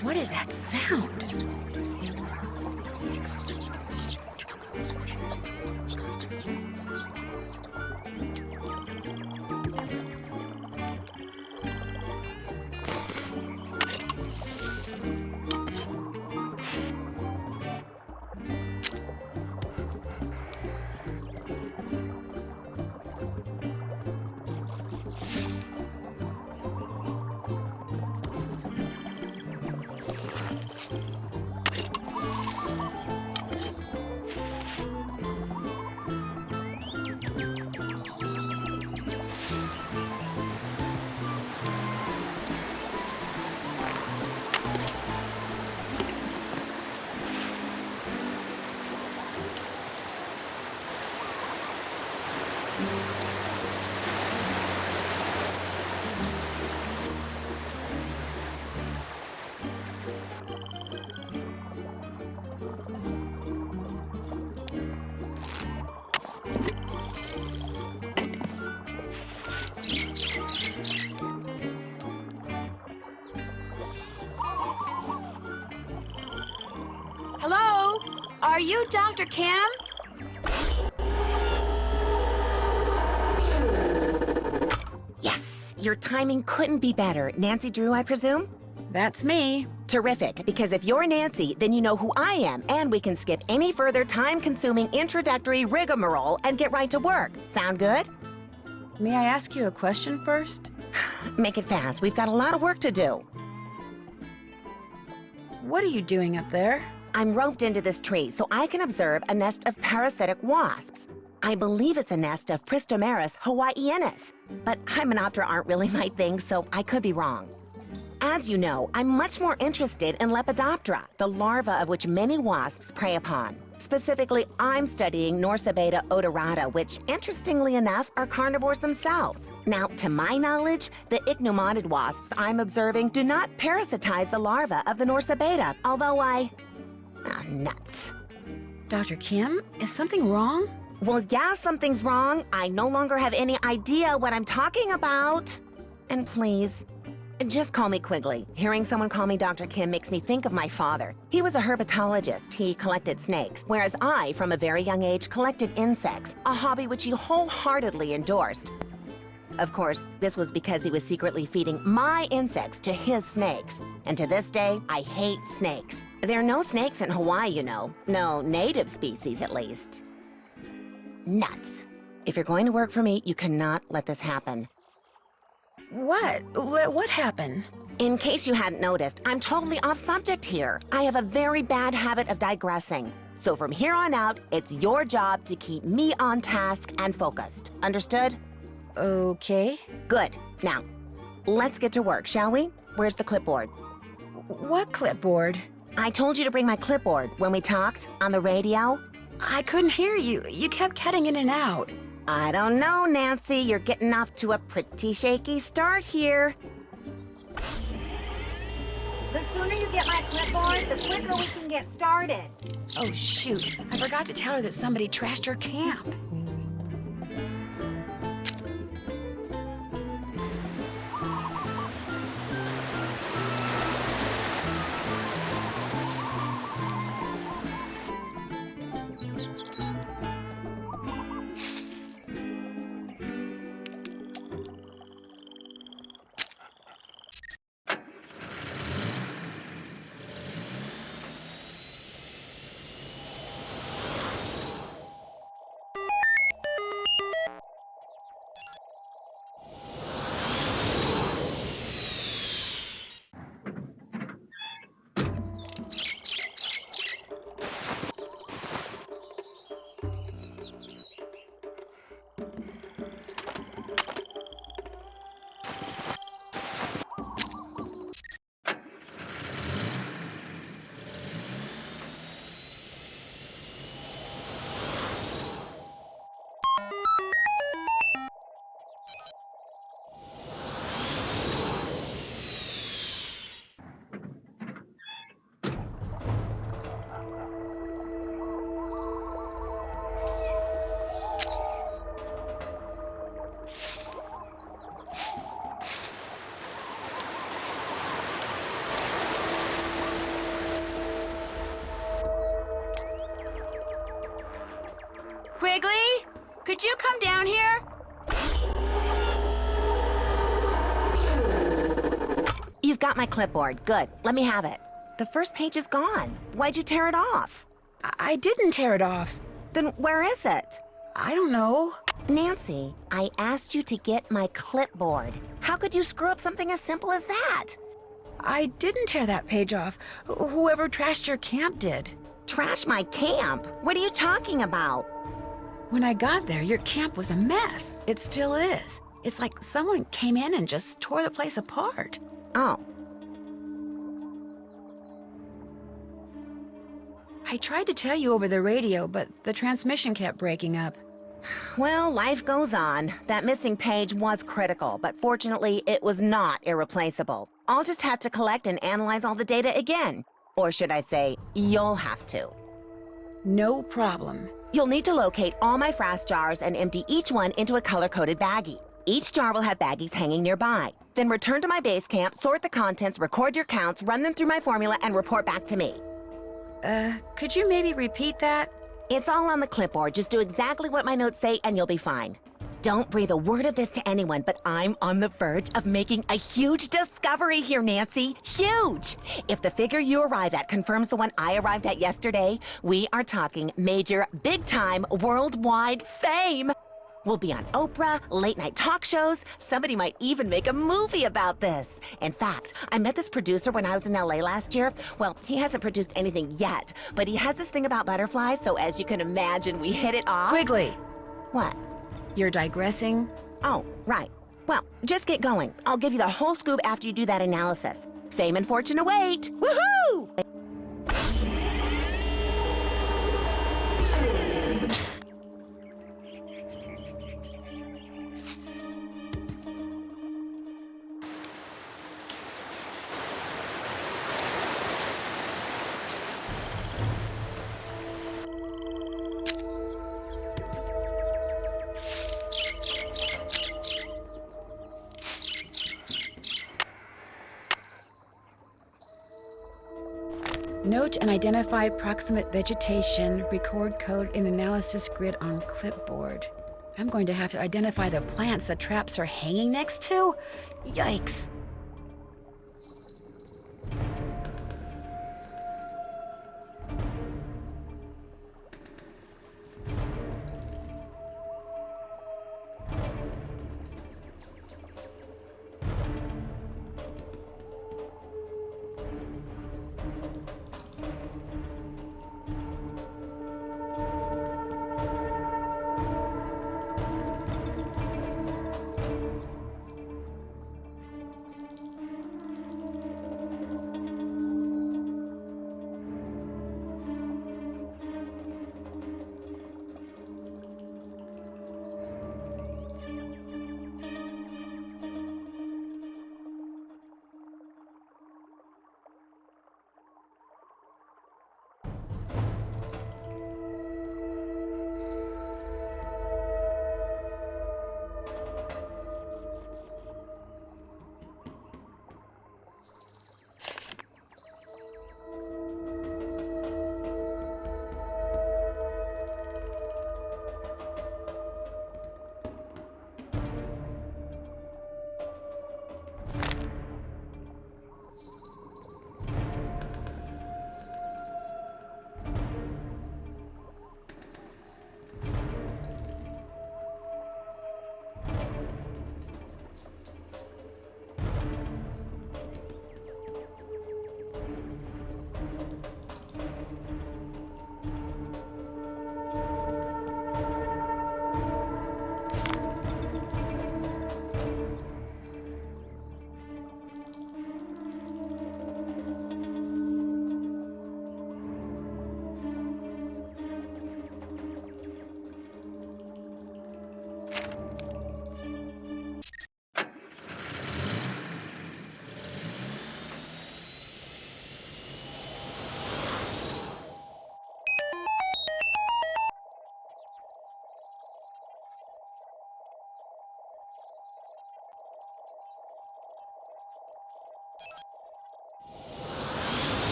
What is that sound? Hello? Are you Dr. Kim? Yes, your timing couldn't be better. Nancy Drew, I presume? That's me. Terrific, because if you're Nancy, then you know who I am, and we can skip any further time-consuming introductory rigmarole and get right to work. Sound good? May I ask you a question first? Make it fast. We've got a lot of work to do. What are you doing up there? I'm roped into this tree so I can observe a nest of parasitic wasps. I believe it's a nest of Pristomeris hawaiianus, but Hymenoptera aren't really my thing, so I could be wrong. As you know, I'm much more interested in Lepidoptera, the larva of which many wasps prey upon. Specifically, I'm studying Norsabeta odorata, which, interestingly enough, are carnivores themselves. Now, to my knowledge, the ichneumoniid wasps I'm observing do not parasitize the larva of the Norsabeta, although nuts. Dr. Kim, is something wrong? Well, yeah, something's wrong. I no longer have any idea what I'm talking about. And please, just call me Quigley. Hearing someone call me Dr. Kim makes me think of my father. He was a herpetologist. He collected snakes, whereas I, from a very young age, collected insects, a hobby which he wholeheartedly endorsed. Of course, this was because he was secretly feeding my insects to his snakes. And to this day, I hate snakes. There are no snakes in Hawaii, you know. No native species, at least. Nuts. If you're going to work for me, you cannot let this happen. What? What happened? In case you hadn't noticed, I'm totally off subject here. I have a very bad habit of digressing. So from here on out, it's your job to keep me on task and focused. Understood? Okay. Good. Now, let's get to work, shall we? Where's the clipboard? What clipboard? I told you to bring my clipboard when we talked on the radio. I couldn't hear you. You kept cutting in and out. I don't know, Nancy. You're getting off to a pretty shaky start here. The sooner you get my clipboard, the quicker we can get started. Oh, shoot. I forgot to tell her that somebody trashed her camp. Quigley? Could you come down here? You've got my clipboard. Good. Let me have it. The first page is gone. Why'd you tear it off? I didn't tear it off. Then where is it? I don't know. Nancy, I asked you to get my clipboard. How could you screw up something as simple as that? I didn't tear that page off. Whoever trashed your camp did. Trash my camp? What are you talking about? When I got there, your camp was a mess. It still is. It's like someone came in and just tore the place apart. Oh. I tried to tell you over the radio, but the transmission kept breaking up. Well, life goes on. That missing page was critical, but fortunately, it was not irreplaceable. I'll just have to collect and analyze all the data again. Or should I say, you'll have to. No problem. You'll need to locate all my frass jars and empty each one into a color-coded baggie. Each jar will have baggies hanging nearby. Then return to my base camp, sort the contents, record your counts, run them through my formula, and report back to me. Could you maybe repeat that? It's all on the clipboard. Just do exactly what my notes say and you'll be fine. Don't breathe a word of this to anyone, but I'm on the verge of making a huge discovery here, Nancy. Huge! If the figure you arrive at confirms the one I arrived at yesterday, we are talking major, big-time, worldwide fame. We'll be on Oprah, late-night talk shows. Somebody might even make a movie about this. In fact, I met this producer when I was in LA last year. Well, he hasn't produced anything yet, but he has this thing about butterflies, so as you can imagine, we hit it off. Quigley! What? You're digressing? Oh, right. Well, just get going. I'll give you the whole scoop after you do that analysis. Fame and fortune await. Woohoo! Note and identify proximate vegetation, record code in analysis grid on clipboard. I'm going to have to identify the plants the traps are hanging next to? Yikes.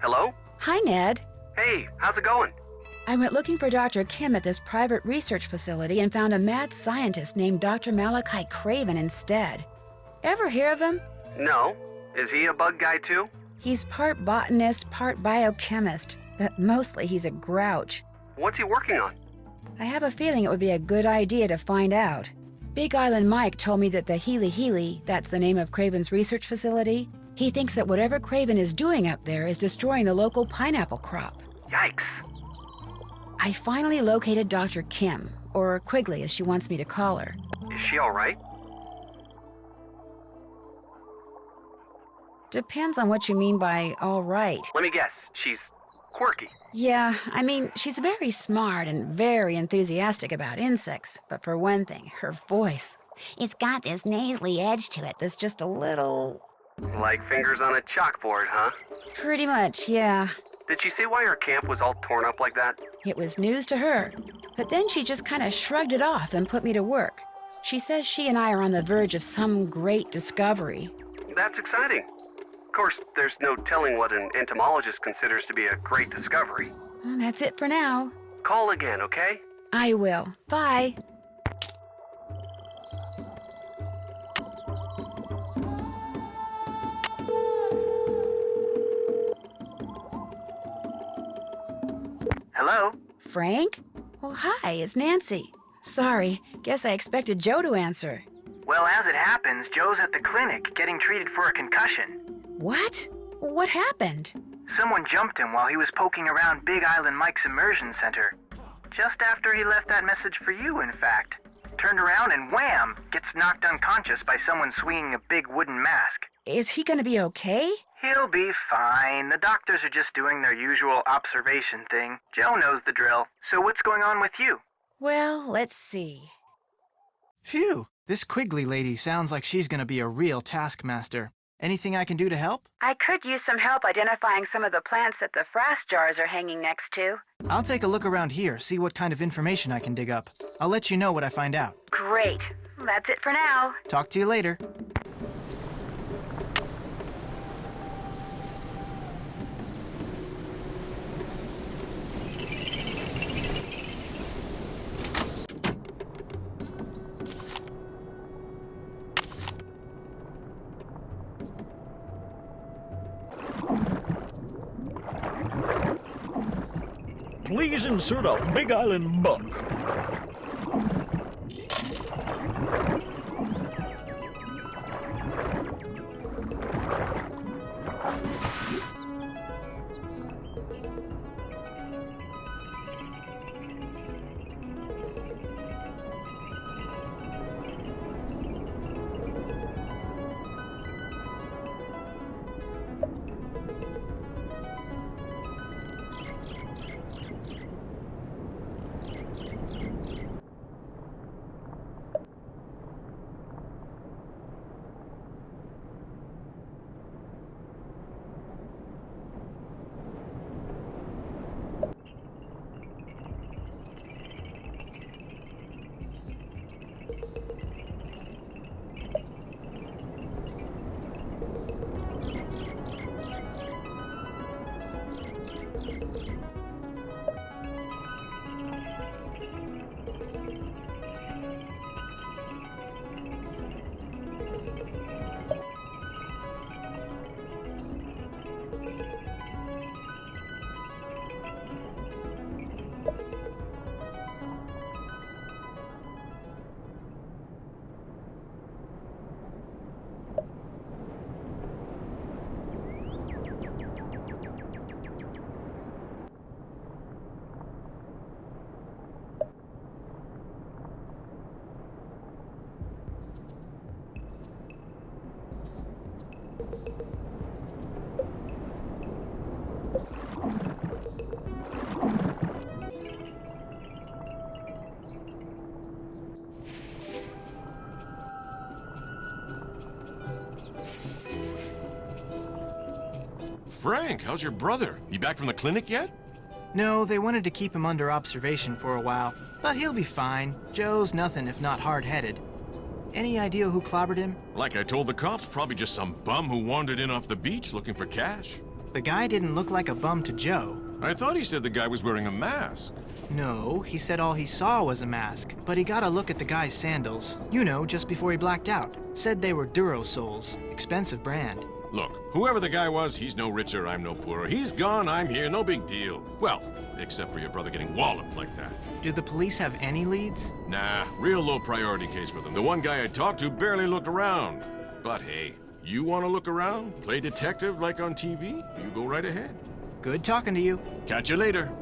Hello? Hi, Ned. Hey, how's it going? I went looking for Dr. Kim at this private research facility and found a mad scientist named Dr. Malachi Craven instead. Ever hear of him? No. Is he a bug guy too? He's part botanist, part biochemist, but mostly he's a grouch. What's he working on? I have a feeling it would be a good idea to find out. Big Island Mike told me that the Hilihili, that's the name of Craven's research facility, he thinks that whatever Craven is doing up there is destroying the local pineapple crop. Yikes. I finally located Dr. Kim, or Quigley as she wants me to call her. Is she all right? Depends on what you mean by all right. Let me guess. She's quirky. Yeah, I mean, she's very smart and very enthusiastic about insects. But for one thing, her voice. It's got this nasally edge to it that's just a little... Like fingers on a chalkboard, huh? Pretty much, yeah. Did she say why her camp was all torn up like that? It was news to her. But then she just kind of shrugged it off and put me to work. She says she and I are on the verge of some great discovery. That's exciting. course, there's no telling what an entomologist considers to be a great discovery. That's it for now. Call again, okay? I will. Bye. Hello? Frank? Well, hi, it's Nancy. Sorry, guess I expected Joe to answer. Well, as it happens, Joe's at the clinic getting treated for a concussion. What? What happened? Someone jumped him while he was poking around Big Island Mike's immersion center. Just after he left that message for you, in fact. Turned around and wham! Gets knocked unconscious by someone swinging a big wooden mask. Is he gonna be okay? He'll be fine. The doctors are just doing their usual observation thing. Joe knows the drill. So what's going on with you? Well, let's see. Phew, this Quigley lady sounds like she's gonna be a real taskmaster. Anything I can do to help? I could use some help identifying some of the plants that the frost jars are hanging next to. I'll take a look around here, see what kind of information I can dig up. I'll let you know what I find out. Great. That's it for now. Talk to you later. Please insert a Big Island buck. Frank, how's your brother? You back from the clinic yet? No, they wanted to keep him under observation for a while, but he'll be fine. Joe's nothing if not hard-headed. Any idea who clobbered him? Like I told the cops, probably just some bum who wandered in off the beach looking for cash. The guy didn't look like a bum to Joe. I thought he said the guy was wearing a mask. No, he said all he saw was a mask, but he got a look at the guy's sandals. You know, just before he blacked out. Said they were Duro-Soles, expensive brand. Look, whoever the guy was, he's no richer, I'm no poorer. He's gone, I'm here, no big deal. Well, except for your brother getting walloped like that. Do the police have any leads? Nah, real low priority case for them. The one guy I talked to barely looked around. But hey, you want to look around? Play detective like on TV? You go right ahead. Good talking to you. Catch you later.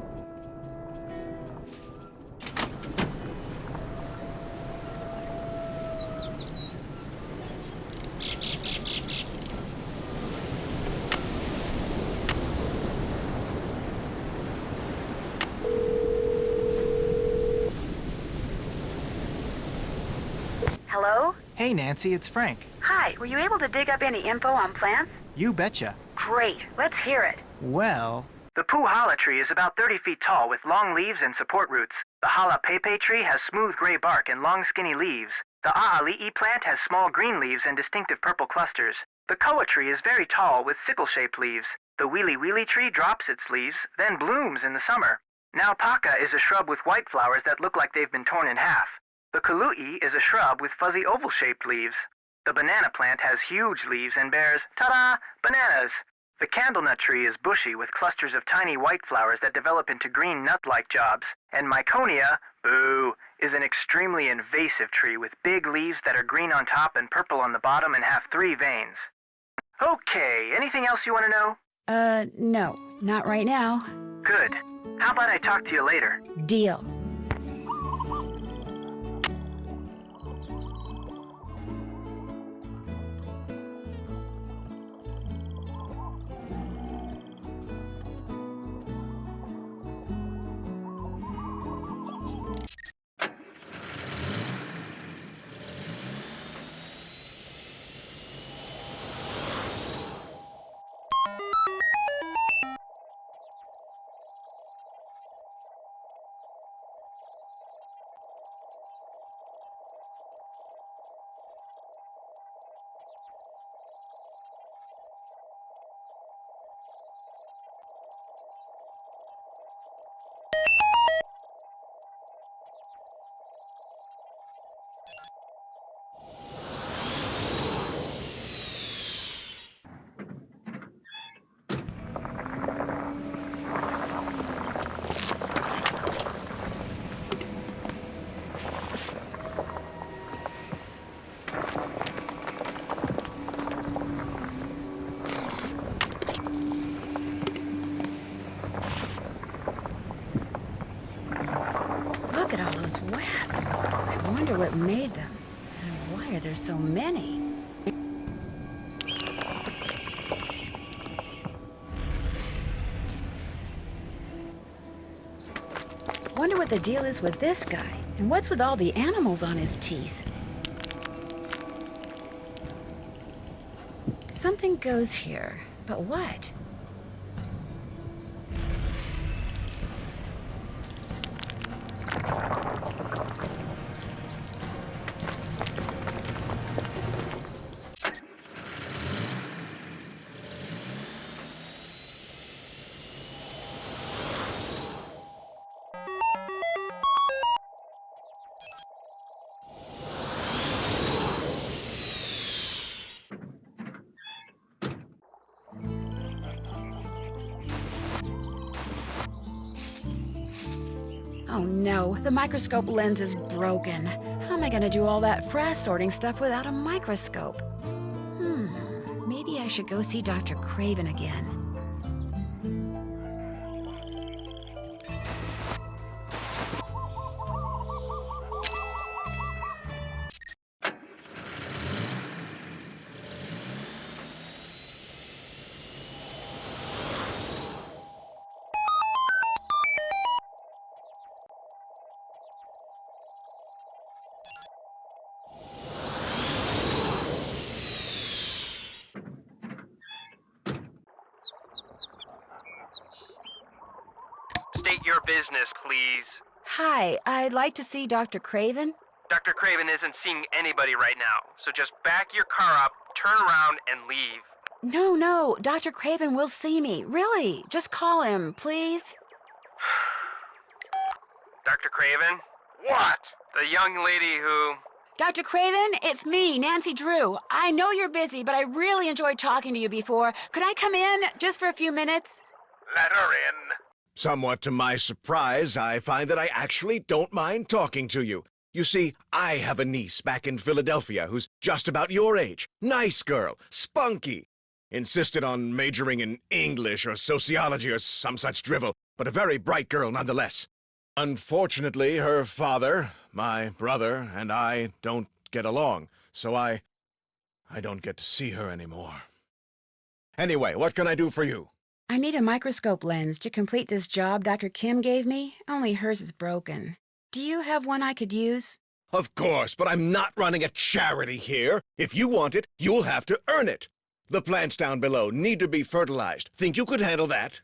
Hello? Hey, Nancy, it's Frank. Hi, were you able to dig up any info on plants? You betcha. Great, let's hear it. Well... The Puhala tree is about 30 feet tall with long leaves and support roots. The Halapepe tree has smooth gray bark and long skinny leaves. The A'ali'i plant has small green leaves and distinctive purple clusters. The koa tree is very tall with sickle-shaped leaves. The wheelie wheelie tree drops its leaves, then blooms in the summer. Naupaka is a shrub with white flowers that look like they've been torn in half. The kalui is a shrub with fuzzy oval-shaped leaves. The banana plant has huge leaves and bears, ta-da, bananas. The candlenut tree is bushy with clusters of tiny white flowers that develop into green nut-like jobs. And Myconia, boo, is an extremely invasive tree with big leaves that are green on top and purple on the bottom and have 3 veins. Okay, anything else you want to know? No, not right now. Good. How about I talk to you later? Deal. Look at all those webs. I wonder what made them. And why are there so many? Wonder what the deal is with this guy. And what's with all the animals on his teeth? Something goes here, but what? Oh no, the microscope lens is broken. How am I gonna do all that frass sorting stuff without a microscope? Maybe I should go see Dr. Craven again. State your business, please. Hi, I'd like to see Dr. Craven. Dr. Craven isn't seeing anybody right now, so just back your car up, turn around, and leave. No, Dr. Craven will see me. Really, just call him, please. Dr. Craven? What? The young lady who... Dr. Craven, it's me, Nancy Drew. I know you're busy, but I really enjoyed talking to you before. Could I come in just for a few minutes? Let her in. Somewhat to my surprise, I find that I actually don't mind talking to you. You see, I have a niece back in Philadelphia who's just about your age. Nice girl, spunky. Insisted on majoring in English or sociology or some such drivel, but a very bright girl nonetheless. Unfortunately, her father, my brother, and I don't get along, so I don't get to see her anymore. Anyway, what can I do for you? I need a microscope lens to complete this job Dr. Kim gave me. Only hers is broken. Do you have one I could use? Of course, but I'm not running a charity here. If you want it, you'll have to earn it. The plants down below need to be fertilized. Think you could handle that?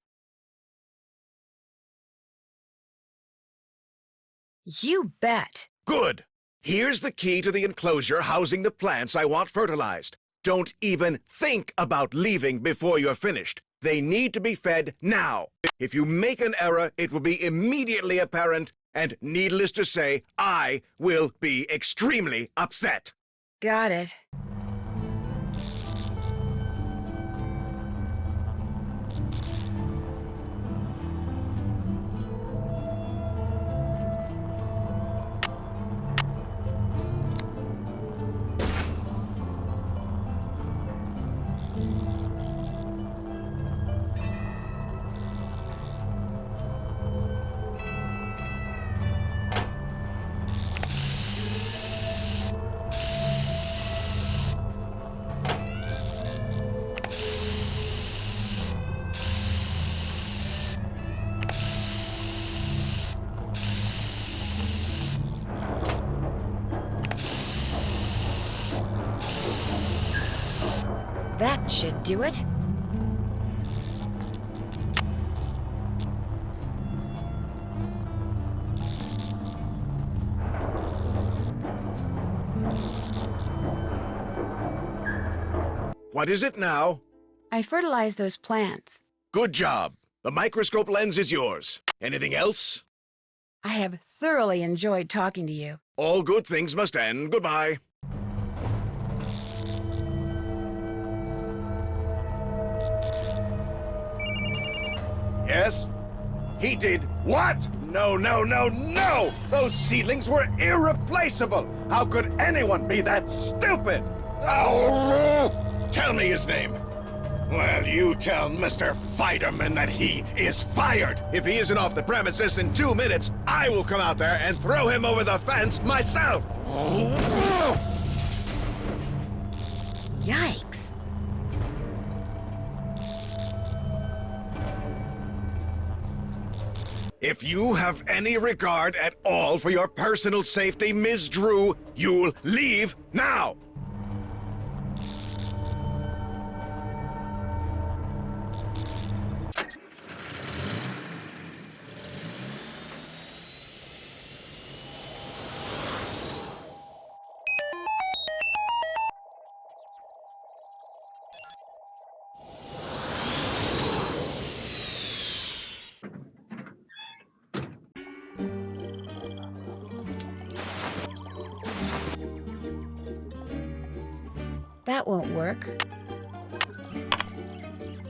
You bet. Good. Here's the key to the enclosure housing the plants I want fertilized. Don't even think about leaving before you're finished. They need to be fed now. If you make an error, it will be immediately apparent, and needless to say, I will be extremely upset. Got it. That should do it. What is it now? I fertilized those plants. Good job. The microscope lens is yours. Anything else? I have thoroughly enjoyed talking to you. All good things must end. Goodbye. Yes? He did what? No, no, no, no! Those seedlings were irreplaceable! How could anyone be that stupid? Oh! Tell me his name. Well, you tell Mr. Fighterman that he is fired. If he isn't off the premises in 2 minutes, I will come out there and throw him over the fence myself! Yikes. If you have any regard at all for your personal safety, Ms. Drew, you'll leave now! That won't work.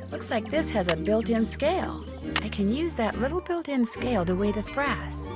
Looks like this has a built-in scale. I can use that little built-in scale to weigh the frass.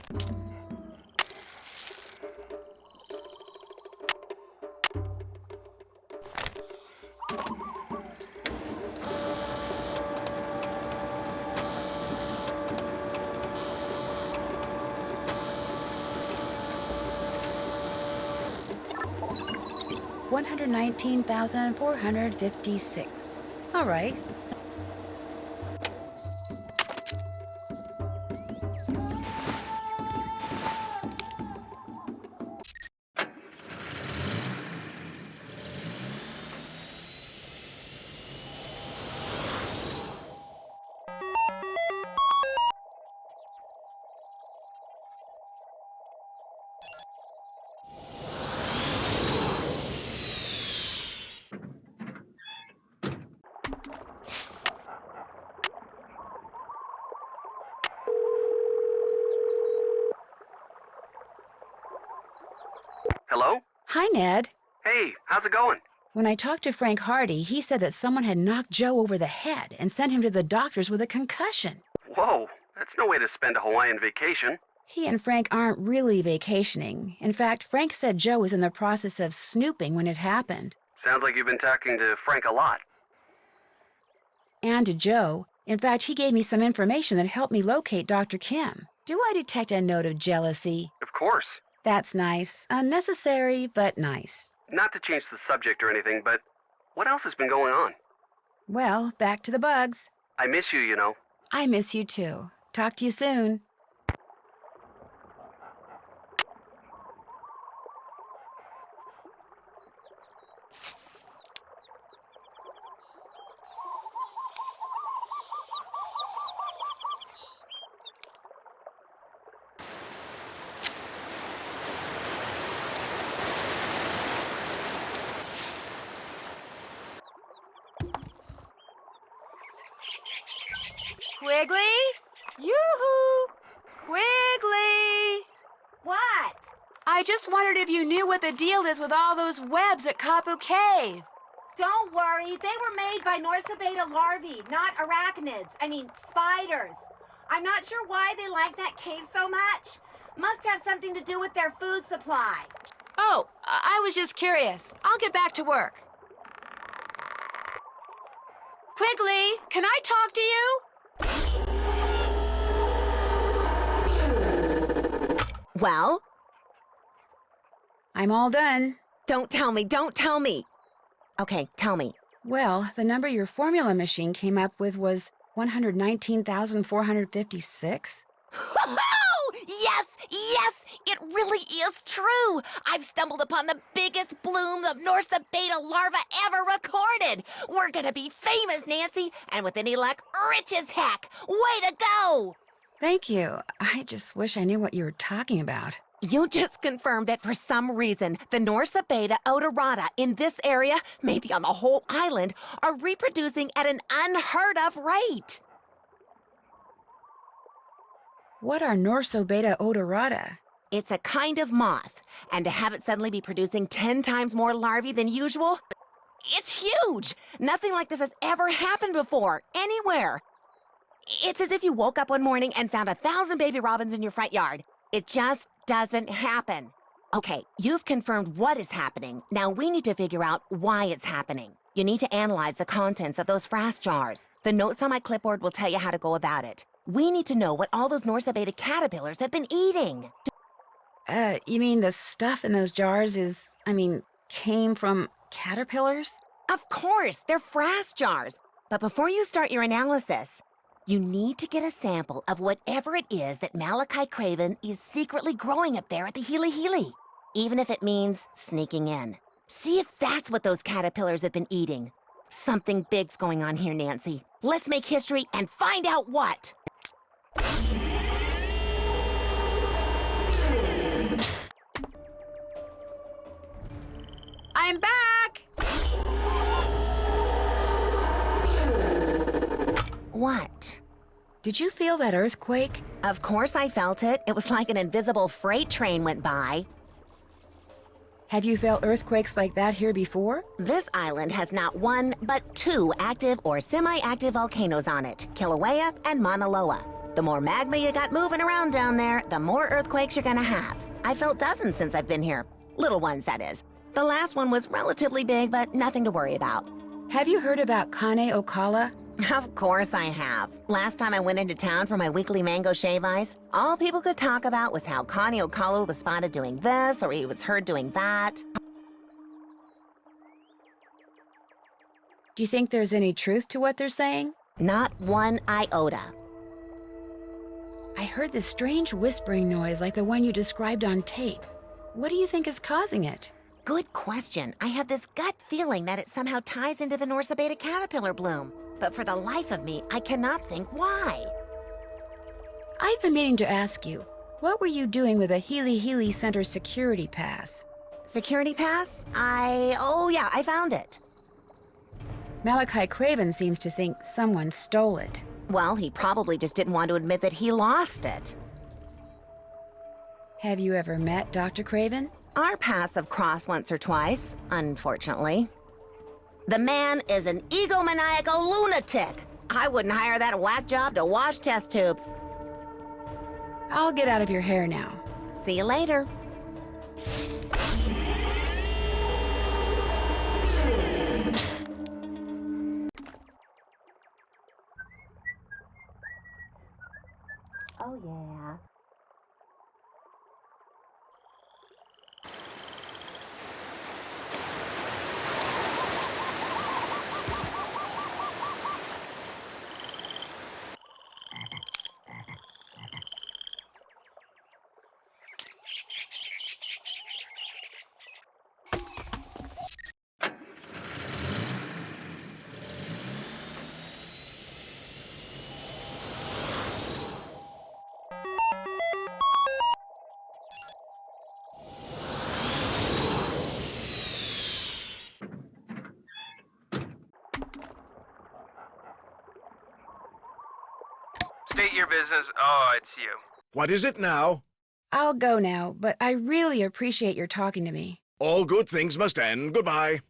$119,456. All right. Hello? Hi, Ned. Hey, how's it going? When I talked to Frank Hardy, he said that someone had knocked Joe over the head and sent him to the doctors with a concussion. Whoa, that's no way to spend a Hawaiian vacation. He and Frank aren't really vacationing. In fact, Frank said Joe was in the process of snooping when it happened. Sounds like you've been talking to Frank a lot. And to Joe. In fact, he gave me some information that helped me locate Dr. Kim. Do I detect a note of jealousy? Of course. That's nice. Unnecessary, but nice. Not to change the subject or anything, but what else has been going on? Well, back to the bugs. I miss you, you know. I miss you too. Talk to you soon. Quigley? Yoo-hoo! Quigley! What? I just wondered if you knew what the deal is with all those webs at Kapu Cave. Don't worry, they were made by Norsa beta larvae, not arachnids. I mean, spiders. I'm not sure why they like that cave so much. Must have something to do with their food supply. Oh, I was just curious. I'll get back to work. Quigley, can I talk to you? Well? I'm all done. Don't tell me, don't tell me. Okay, tell me. Well, the number your formula machine came up with was 119,456. Oh, yes, yes, it really is true. I've stumbled upon the biggest bloom of Norsa beta larva ever recorded. We're gonna be famous, Nancy, and with any luck, rich as heck. Way to go! Thank you. I just wish I knew what you were talking about. You just confirmed that for some reason, the Norsa beta odorata in this area, maybe on the whole island, are reproducing at an unheard of rate. What are Norsa beta odorata? It's a kind of moth, and to have it suddenly be producing 10 times more larvae than usual, it's huge! Nothing like this has ever happened before, anywhere. It's as if you woke up one morning and found 1,000 baby robins in your front yard. It just doesn't happen. Okay, you've confirmed what is happening. Now we need to figure out why it's happening. You need to analyze the contents of those frass jars. The notes on my clipboard will tell you how to go about it. We need to know what all those Norsa beta caterpillars have been eating. You mean the stuff in those jars came from caterpillars? Of course, they're frass jars. But before you start your analysis, you need to get a sample of whatever it is that Malachi Craven is secretly growing up there at the Hilihili, even if it means sneaking in. See if that's what those caterpillars have been eating. Something big's going on here, Nancy. Let's make history and find out what. I'm back! What? Did you feel that earthquake? Of course I felt it. It was like an invisible freight train went by. Have you felt earthquakes like that here before? This island has not one, but two active or semi-active volcanoes on it, Kilauea and Mauna Loa. The more magma you got moving around down there, the more earthquakes you're gonna have. I felt dozens since I've been here. Little ones, that is. The last one was relatively big, but nothing to worry about. Have you heard about Kāne Ōkala? Of course I have. Last time I went into town for my weekly mango shave ice, all people could talk about was how Kāne Ōkala was spotted doing this or he was heard doing that. Do you think there's any truth to what they're saying? Not one iota. I heard this strange whispering noise like the one you described on tape. What do you think is causing it? Good question. I have this gut feeling that it somehow ties into the Norsa Beta caterpillar bloom. But for the life of me, I cannot think why. I've been meaning to ask you, what were you doing with a Hilihili Center security pass? Security pass? Oh yeah, I found it. Malachi Craven seems to think someone stole it. Well, he probably just didn't want to admit that he lost it. Have you ever met Dr. Craven? Our paths have crossed once or twice, unfortunately. The man is an egomaniacal lunatic. I wouldn't hire that whack job to wash test tubes. I'll get out of your hair now. See you later. Oh, yeah. State your business. Oh, it's you. What is it now? I'll go now, but I really appreciate your talking to me. All good things must end. Goodbye.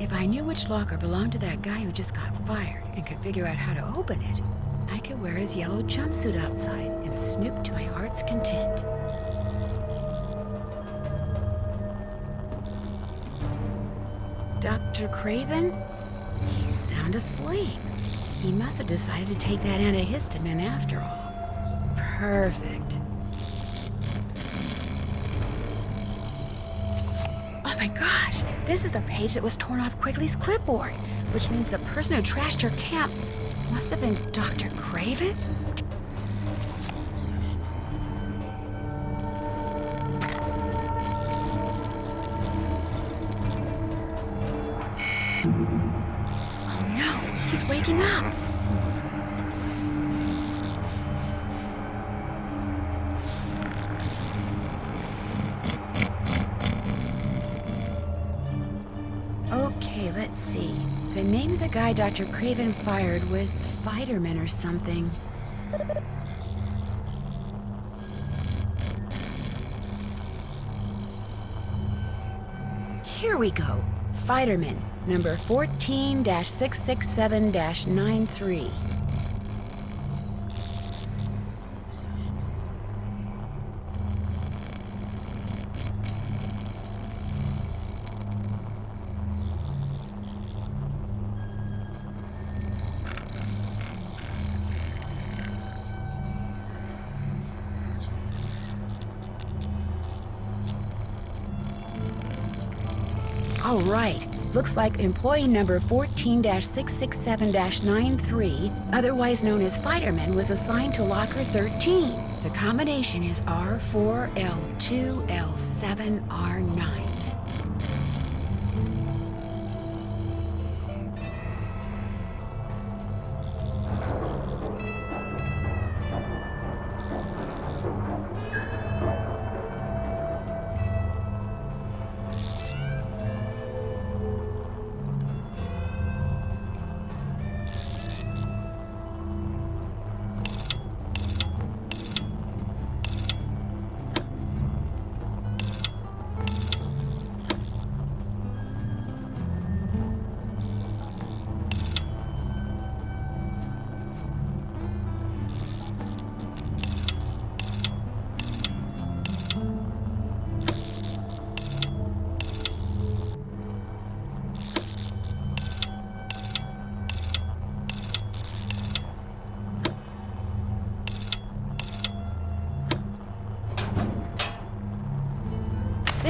If I knew which locker belonged to that guy who just got fired and could figure out how to open it, I could wear his yellow jumpsuit outside and snoop to my heart's content. Dr. Craven? He's sound asleep. He must have decided to take that antihistamine after all. Perfect. Oh my gosh, this is the page that was torn off Quigley's clipboard, which means the person who trashed your camp must have been Dr. Craven? Oh no, he's waking up. Okay, let's see. The name of the guy Dr. Craven fired was Fiderman or something. Here we go. Fiderman, number 14-667-93. All right. Looks like employee number 14-667-93, otherwise known as Fiderman, was assigned to locker 13. The combination is R4L2L7R9.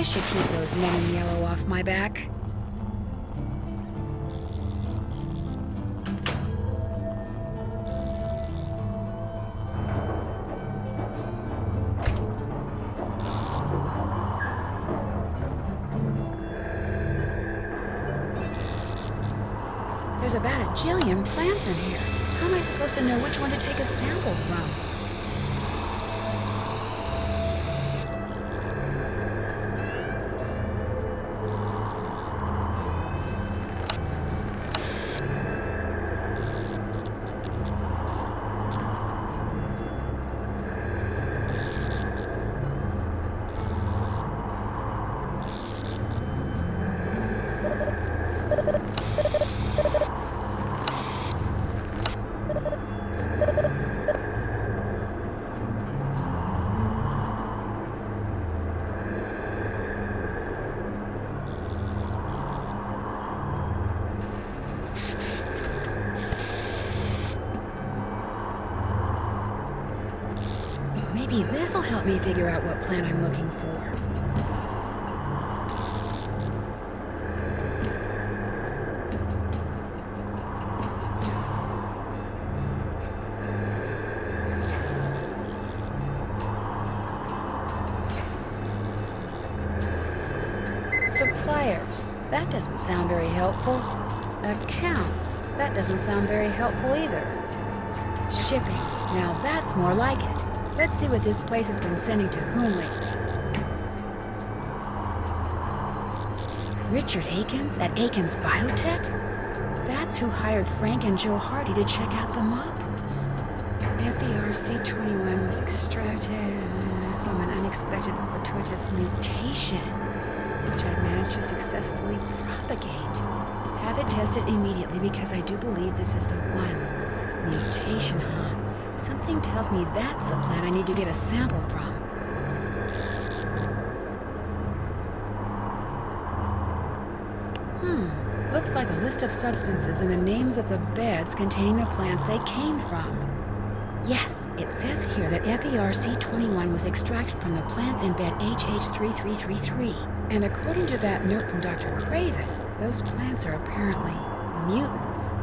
should keep those men in yellow off my back. There's about a jillion plants in here. How am I supposed to know which one to take a sample from? Maybe this'll help me figure out what plant I'm looking for. Suppliers. That doesn't sound very helpful. Accounts. That doesn't sound very helpful either. Shipping. Now that's more like it. Let's see what this place has been sending to whom lately. Richard Akins at Akins Biotech? That's who hired Frank and Joe Hardy to check out the Mapus. FERC21 was extracted from an unexpected fortuitous mutation, which I managed to successfully propagate. Have it tested immediately because I do believe this is the one. Mutation, huh? Something tells me that's the plant I need to get a sample from. Looks like a list of substances and the names of the beds containing the plants they came from. Yes, it says here that FERC21 was extracted from the plants in bed HH3333. And according to that note from Dr. Craven, those plants are apparently mutants.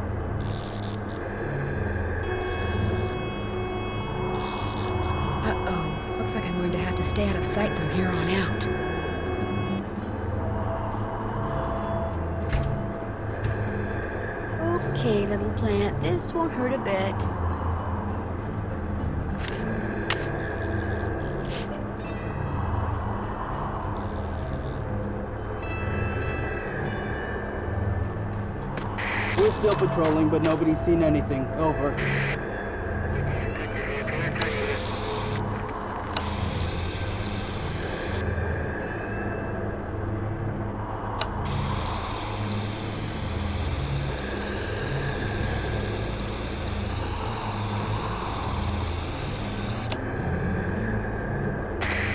Uh-oh. Looks like I'm going to have to stay out of sight from here on out. Okay, little plant. This won't hurt a bit. We're still patrolling, but nobody's seen anything. Over.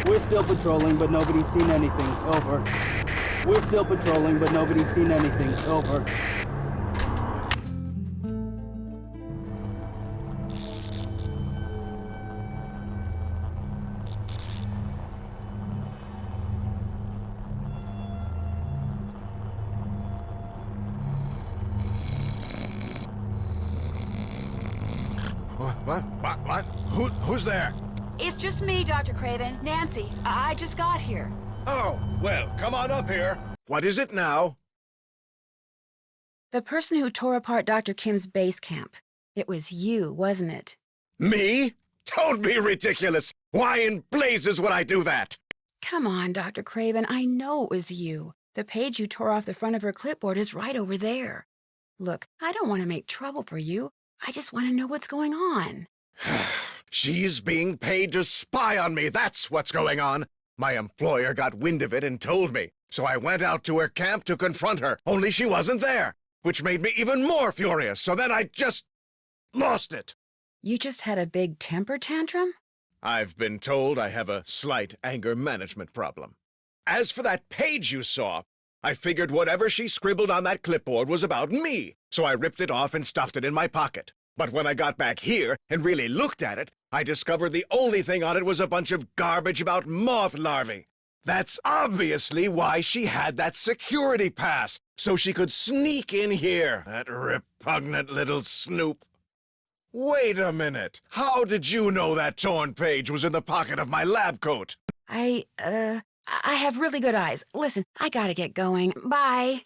We're still patrolling, but nobody's seen anything. Over. We're still patrolling, but nobody's seen anything. Over. What? Who's there? It's just me, Dr. Craven. Nancy, I just got here. Oh, well, come on up here. What is it now? The person who tore apart Dr. Kim's base camp. It was you, wasn't it? Me? Don't be ridiculous. Why in blazes would I do that? Come on, Dr. Craven. I know it was you. The page you tore off the front of her clipboard is right over there. Look, I don't want to make trouble for you. I just want to know what's going on. She's being paid to spy on me. That's what's going on. My employer got wind of it and told me. So I went out to her camp to confront her, only she wasn't there, which made me even more furious. So then I just lost it. You just had a big temper tantrum? I've been told I have a slight anger management problem. As for that page you saw, I figured whatever she scribbled on that clipboard was about me, so I ripped it off and stuffed it in my pocket. But when I got back here and really looked at it, I discovered the only thing on it was a bunch of garbage about moth larvae. That's obviously why she had that security pass, so she could sneak in here. That repugnant little snoop. Wait a minute. How did you know that torn page was in the pocket of my lab coat? I have really good eyes. Listen, I gotta get going. Bye.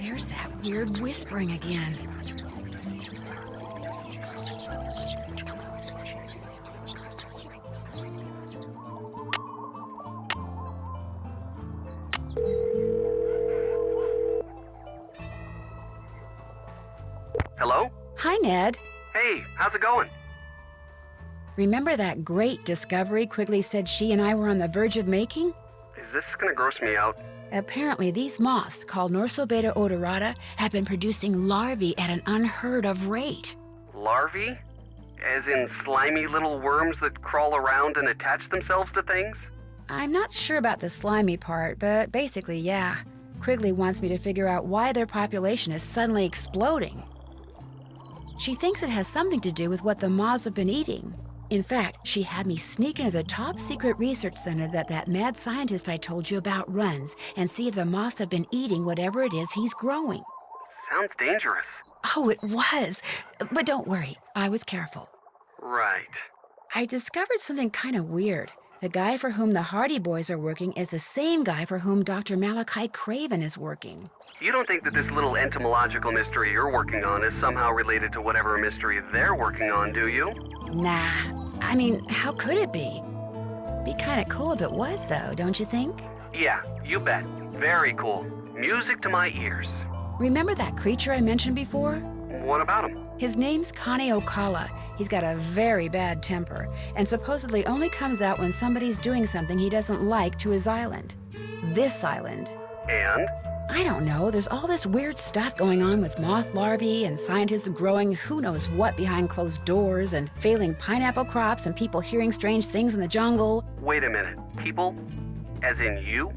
There's that weird whispering again. Hello? Hi, Ned. Hey, how's it going? Remember that great discovery Quigley said she and I were on the verge of making? Is this gonna gross me out? Apparently, these moths, called Norsobeta odorata, have been producing larvae at an unheard of rate. Larvae? As in slimy little worms that crawl around and attach themselves to things? I'm not sure about the slimy part, but basically, yeah. Quigley wants me to figure out why their population is suddenly exploding. She thinks it has something to do with what the moths have been eating. In fact, she had me sneak into the top-secret research center that mad scientist I told you about runs and see if the moths have been eating whatever it is he's growing. Sounds dangerous. Oh, it was. But don't worry, I was careful. Right. I discovered something kind of weird. The guy for whom the Hardy Boys are working is the same guy for whom Dr. Malachi Craven is working. You don't think that this little entomological mystery you're working on is somehow related to whatever mystery they're working on, do you? Nah. I mean, how could it be? Be kind of cool if it was, though, don't you think? Yeah, you bet. Very cool. Music to my ears. Remember that creature I mentioned before? What about him? His name's Kāne Ōkala. He's got a very bad temper, and supposedly only comes out when somebody's doing something he doesn't like to his island. This island. And? I don't know. There's all this weird stuff going on with moth larvae and scientists growing who knows what behind closed doors and failing pineapple crops and people hearing strange things in the jungle. Wait a minute. People? As in you?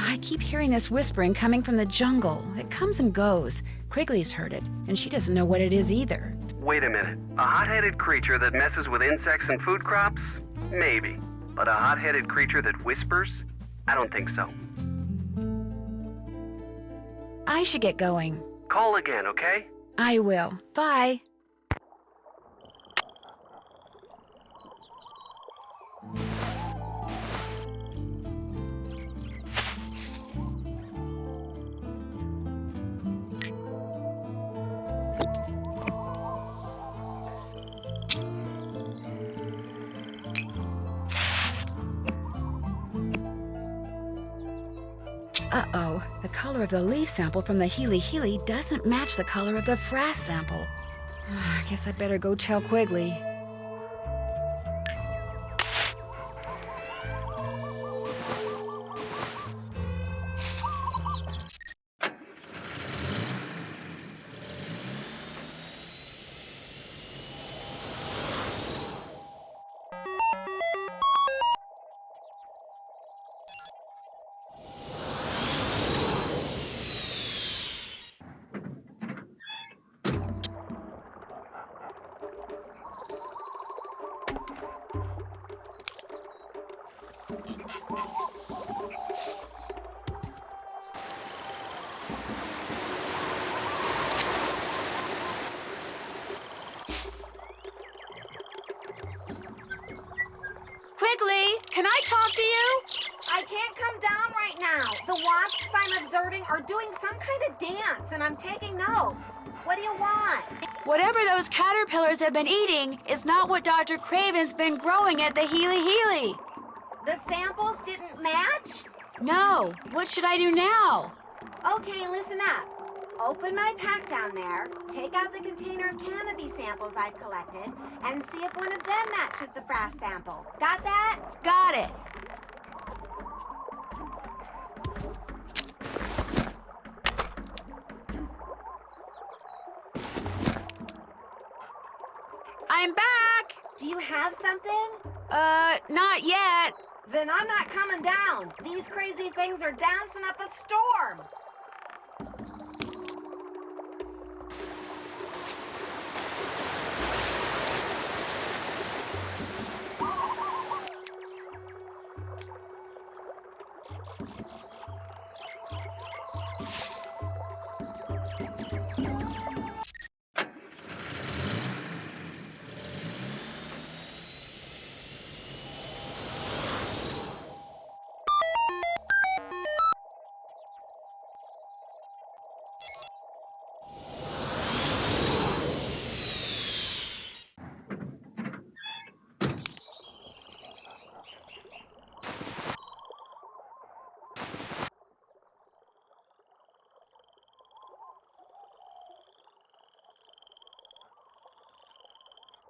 I keep hearing this whispering coming from the jungle. It comes and goes. Quigley's heard it, and she doesn't know what it is either. Wait a minute. A hot-headed creature that messes with insects and food crops? Maybe. But a hot-headed creature that whispers? I don't think so. I should get going. Call again, okay? I will. Bye. Uh-oh, the color of the leaf sample from the Hilihili doesn't match the color of the frass sample. I guess I better go tell Quigley. Quigley, can I talk to you? I can't come down right now. The wasps I'm observing are doing some kind of dance, and I'm taking notes. What do you want? Whatever those caterpillars have been eating is not what Dr. Craven's been growing at the Hilihili. The samples didn't match? No. What should I do now? Okay, listen up. Open my pack down there, take out the container of cannabis samples I've collected, and see if one of them matches the frass sample. Got that? Got it. I'm back! Do you have something? Not yet. Then I'm not coming down. These crazy things are dancing up a storm.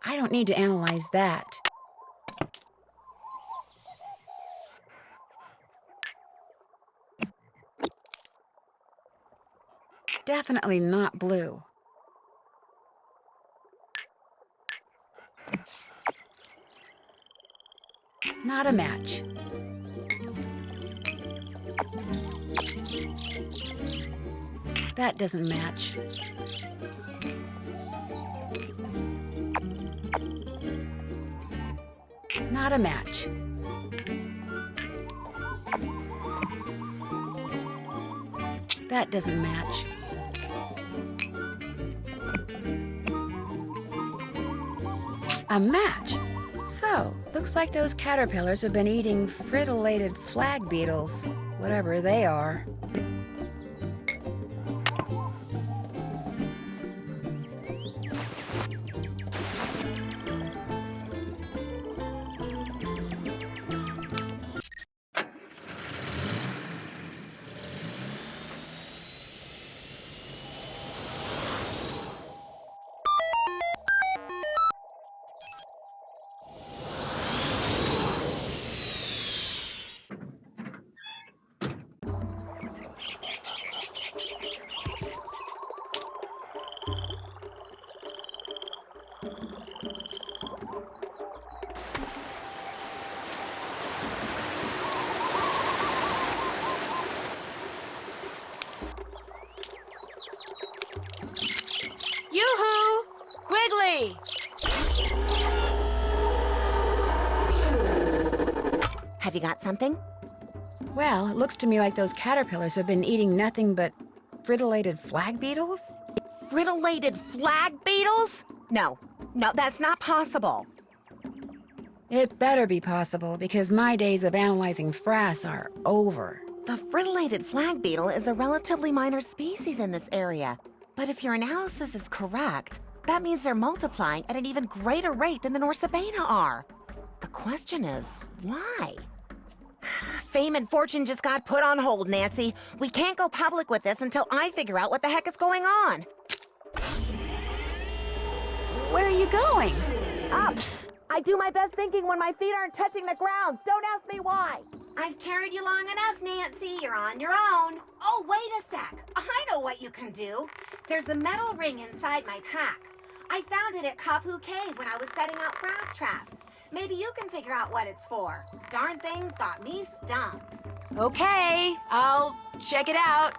I don't need to analyze that. Definitely not blue. Not a match. That doesn't match. Not a match. That doesn't match. A match. So, looks like those caterpillars have been eating fritillated flag beetles, whatever they are. Yoo-hoo! Quigley! Have you got something? Well, it looks to me like those caterpillars have been eating nothing but fritillated flag beetles? Fritillated flag beetles? No, that's not possible. It better be possible, because my days of analyzing frass are over. The fritillated flag beetle is a relatively minor species in this area. But if your analysis is correct, that means they're multiplying at an even greater rate than the Norsabana are. The question is, why? Fame and fortune just got put on hold, Nancy. We can't go public with this until I figure out what the heck is going on. Where are you going? Up. I do my best thinking when my feet aren't touching the ground. Don't ask me why. I've carried you long enough, Nancy. You're on your own. Oh, wait a sec. I know what you can do. There's a metal ring inside my pack. I found it at Kapu Cave when I was setting out frass traps. Maybe you can figure out what it's for. Darn thing's got me stumped. Okay, I'll check it out.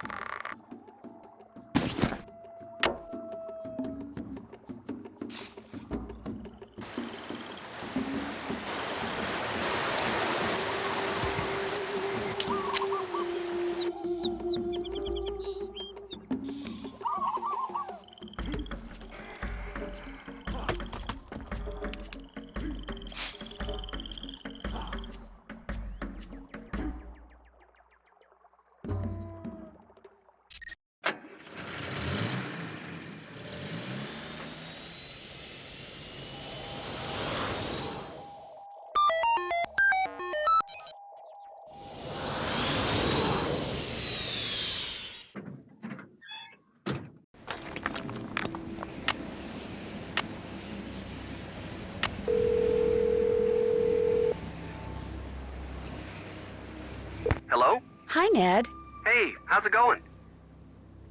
Hello? Hi, Ned. Hey, how's it going?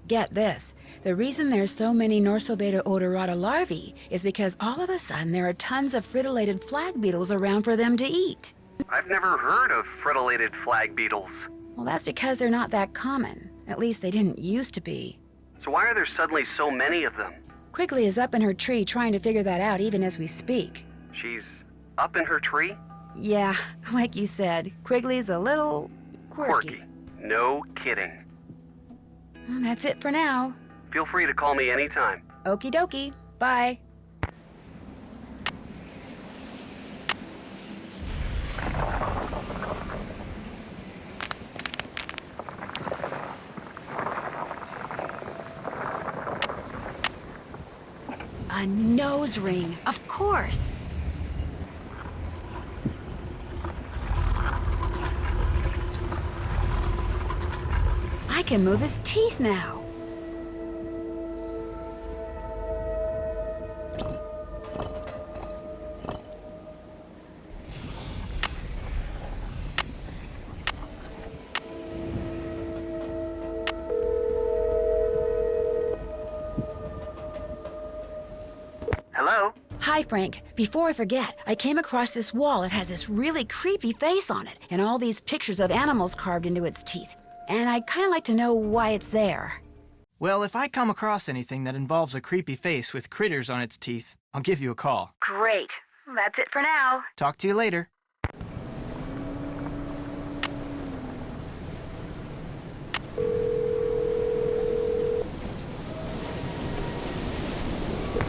Get this. The reason there's so many Norsobeta odorata larvae is because all of a sudden there are tons of frittolated flag beetles around for them to eat. I've never heard of frittolated flag beetles. Well, that's because they're not that common. At least they didn't used to be. So why are there suddenly so many of them? Quigley is up in her tree trying to figure that out even as we speak. She's up in her tree? Yeah, like you said, Quigley's a little quirky. No kidding. Well, that's it for now. Feel free to call me anytime. Okie dokie. Bye. A nose ring, of course. I can move his teeth now. Hello? Hi, Frank. Before I forget, I came across this wall. It has this really creepy face on it, and all these pictures of animals carved into its teeth. And I'd kind of like to know why it's there. Well, if I come across anything that involves a creepy face with critters on its teeth, I'll give you a call. Great. That's it for now. Talk to you later.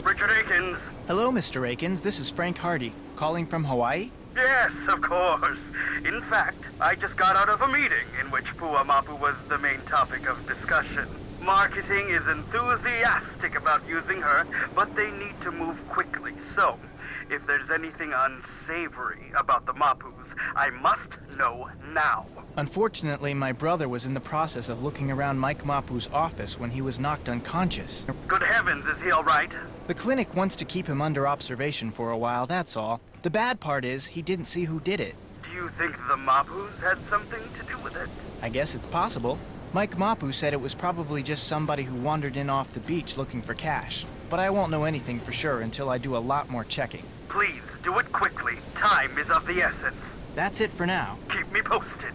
Richard Akins. Hello, Mr. Akins. This is Frank Hardy, calling from Hawaii. Yes, of course. In fact, I just got out of a meeting in which Puamapu was the main topic of discussion. Marketing is enthusiastic about using her, but they need to move quickly. So, if there's anything unsavory about the Mapus, I must know now. Unfortunately, my brother was in the process of looking around Mike Mapu's office when he was knocked unconscious. Good heavens, is he all right? The clinic wants to keep him under observation for a while, that's all. The bad part is, he didn't see who did it. Do you think the Mapus had something to do with it? I guess it's possible. Mike Mapu said it was probably just somebody who wandered in off the beach looking for cash. But I won't know anything for sure until I do a lot more checking. Please, do it quickly. Time is of the essence. That's it for now. Keep me posted.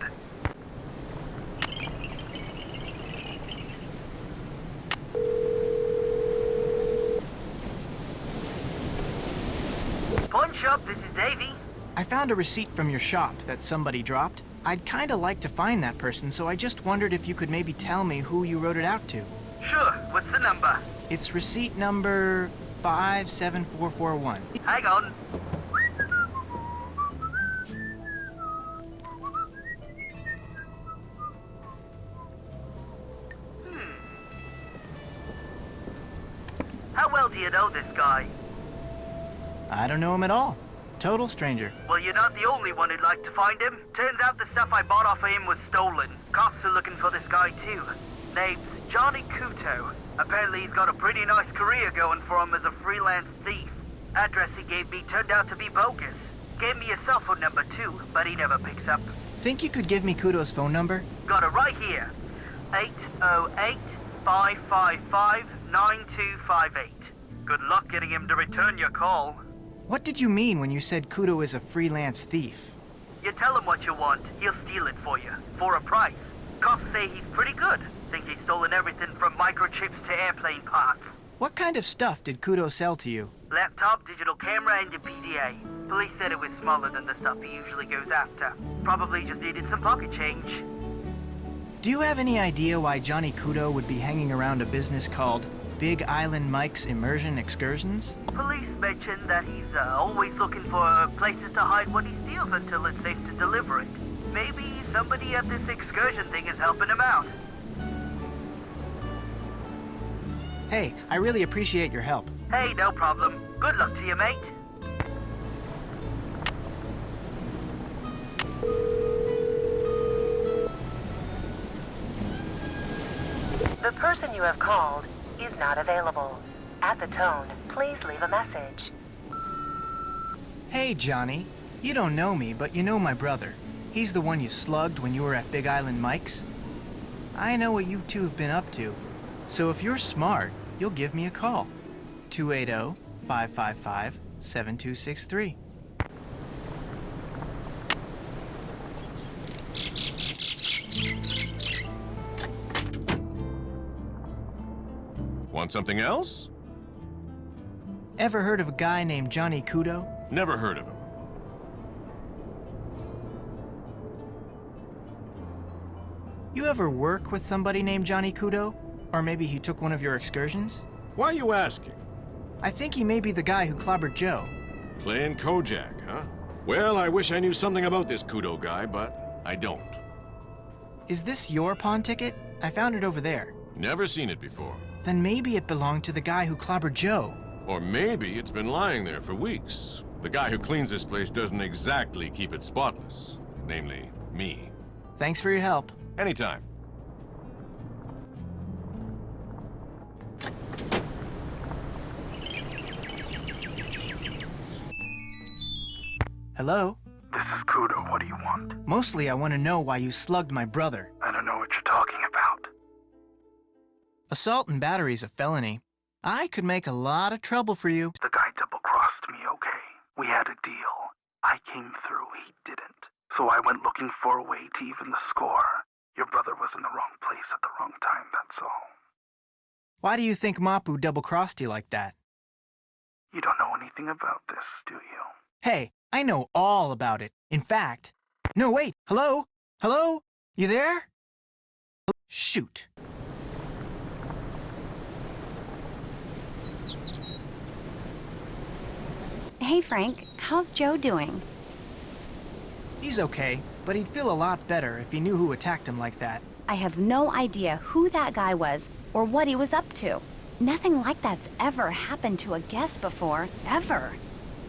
Pawn shop, this is Davy. I found a receipt from your shop that somebody dropped. I'd kinda like to find that person, so I just wondered if you could maybe tell me who you wrote it out to. Sure, what's the number? It's receipt number 57441. Hang on. How well do you know this guy? I don't know him at all. Total stranger. Well, you're not the only one who'd like to find him. Turns out the stuff I bought off of him was stolen. Cops are looking for this guy, too. Name's Johnny Kuto. Apparently he's got a pretty nice career going for him as a freelance thief. Address he gave me turned out to be bogus. Gave me a cell phone number, too, but he never picks up. Think you could give me Kuto's phone number? Got it right here. 808-555-9258. Good luck getting him to return your call. What did you mean when you said Kuto is a freelance thief? You tell him what you want, he'll steal it for you, for a price. Cops say he's pretty good. Think he's stolen everything from microchips to airplane parts. What kind of stuff did Kuto sell to you? Laptop, digital camera, and a PDA. Police said it was smaller than the stuff he usually goes after. Probably just needed some pocket change. Do you have any idea why Johnny Kuto would be hanging around a business called Big Island Mike's Immersion Excursions? Police mentioned that he's always looking for places to hide what he steals until it's safe to deliver it. Maybe somebody at this excursion thing is helping him out. Hey, I really appreciate your help. Hey, no problem. Good luck to you, mate. The person you have called is not available. At the tone, please leave a message. Hey, Johnny. You don't know me, but you know my brother. He's the one you slugged when you were at Big Island Mike's. I know what you two have been up to. So if you're smart, you'll give me a call. 280-555-7263. Want something else? Ever heard of a guy named Johnny Kudo? Never heard of him. You ever work with somebody named Johnny Kudo? Or maybe he took one of your excursions? Why are you asking? I think he may be the guy who clobbered Joe. Playing Kojak, huh? Well, I wish I knew something about this Kudo guy, but I don't. Is this your pawn ticket? I found it over there. Never seen it before. Then maybe it belonged to the guy who clobbered Joe. Or maybe it's been lying there for weeks. The guy who cleans this place doesn't exactly keep it spotless. Namely, me. Thanks for your help. Anytime. Hello? This is Kudo. What do you want? Mostly I want to know why you slugged my brother. I don't know what you're talking about. Assault and battery is a felony. I could make a lot of trouble for you. The guy double-crossed me, okay? We had a deal. I came through, he didn't. So I went looking for a way to even the score. Your brother was in the wrong place at the wrong time, that's all. Why do you think Mapu double-crossed you like that? You don't know anything about this, do you? Hey, I know all about it. In fact... No, wait! Hello? Hello? You there? Shoot. Hey, Frank. How's Joe doing? He's okay, but he'd feel a lot better if he knew who attacked him like that. I have no idea who that guy was or what he was up to. Nothing like that's ever happened to a guest before, ever.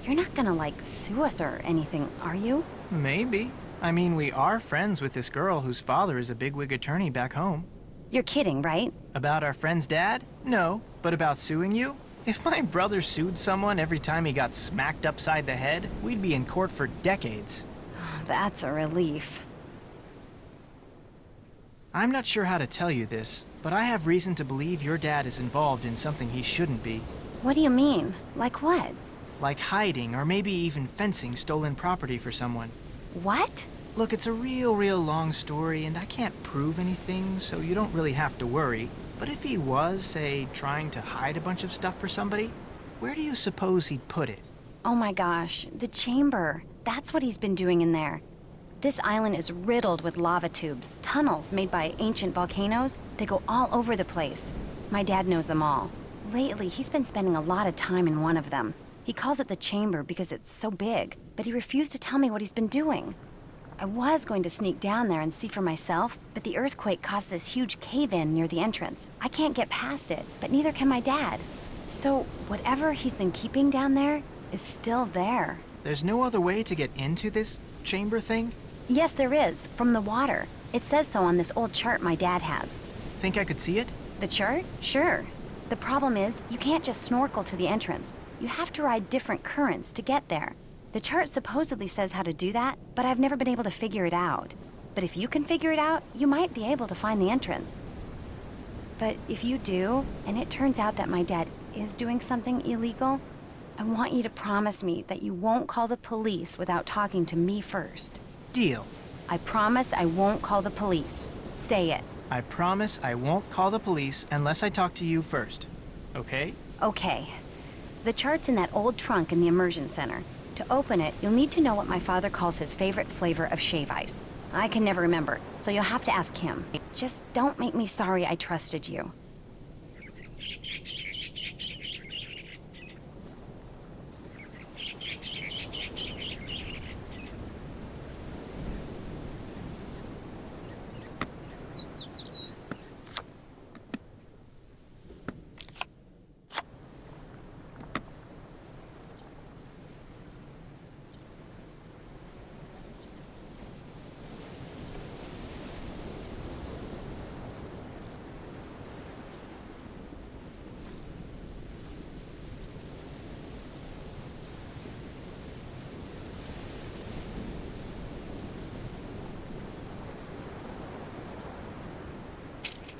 You're not gonna, like, sue us or anything, are you? Maybe. I mean, we are friends with this girl whose father is a bigwig attorney back home. You're kidding, right? About our friend's dad? No. But about suing you? If my brother sued someone every time he got smacked upside the head, we'd be in court for decades. That's a relief. I'm not sure how to tell you this, but I have reason to believe your dad is involved in something he shouldn't be. What do you mean? Like what? Like hiding or maybe even fencing stolen property for someone. What? Look, it's a real long story, and I can't prove anything, so you don't really have to worry. But if he was, say, trying to hide a bunch of stuff for somebody, where do you suppose he'd put it? Oh my gosh, the chamber. That's what he's been doing in there. This island is riddled with lava tubes, tunnels made by ancient volcanoes. They go all over the place. My dad knows them all. Lately, he's been spending a lot of time in one of them. He calls it the chamber because it's so big, but he refused to tell me what he's been doing. I was going to sneak down there and see for myself, but the earthquake caused this huge cave-in near the entrance. I can't get past it, but neither can my dad. So whatever he's been keeping down there is still there. There's no other way to get into this chamber thing? Yes, there is, from the water. It says so on this old chart my dad has. Think I could see it? The chart? Sure. The problem is, you can't just snorkel to the entrance. You have to ride different currents to get there. The chart supposedly says how to do that, but I've never been able to figure it out. But if you can figure it out, you might be able to find the entrance. But if you do, and it turns out that my dad is doing something illegal, I want you to promise me that you won't call the police without talking to me first. Deal. I promise I won't call the police. Say it. I promise I won't call the police unless I talk to you first. Okay? Okay. The chart's in that old trunk in the immersion center. To open it, you'll need to know what my father calls his favorite flavor of shave ice. I can never remember, so you'll have to ask him. Just don't make me sorry I trusted you.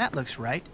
That looks right.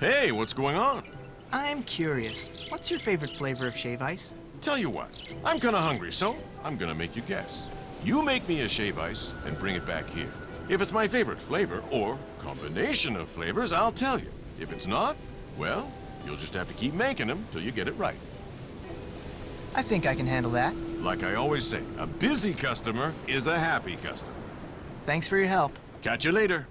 Hey, what's going on? I'm curious. What's your favorite flavor of shave ice? Tell you what, I'm kinda hungry, so I'm gonna make you guess. You make me a shave ice and bring it back here. If it's my favorite flavor or combination of flavors, I'll tell you. If it's not, well, you'll just have to keep making them till you get it right. I think I can handle that. Like I always say, a busy customer is a happy customer. Thanks for your help. Catch you later.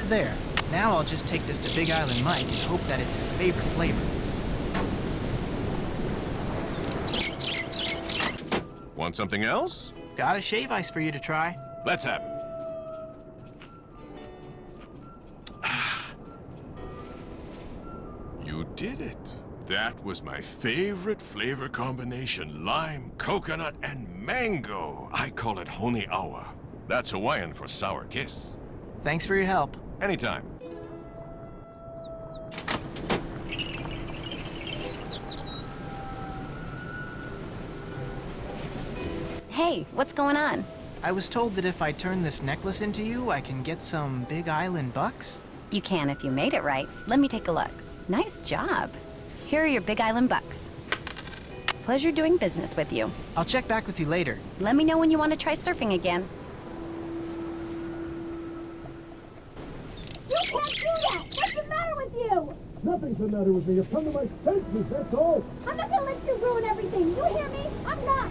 There. Now I'll just take this to Big Island Mike and hope that it's his favorite flavor. Want something else? Got a shave ice for you to try. Let's have it. You did it. That was my favorite flavor combination. Lime, coconut, and mango. I call it Honi Awa. That's Hawaiian for sour kiss. Thanks for your help. Anytime. Hey, what's going on? I was told that if I turn this necklace into you, I can get some Big Island bucks. You can if you made it right. Let me take a look. Nice job. Here are your Big Island bucks. Pleasure doing business with you. I'll check back with you later. Let me know when you want to try surfing again. You can't do that! What's the matter with you? Nothing's the matter with me. You've come to my senses, that's all. I'm not gonna let you ruin everything. You hear me? I'm not.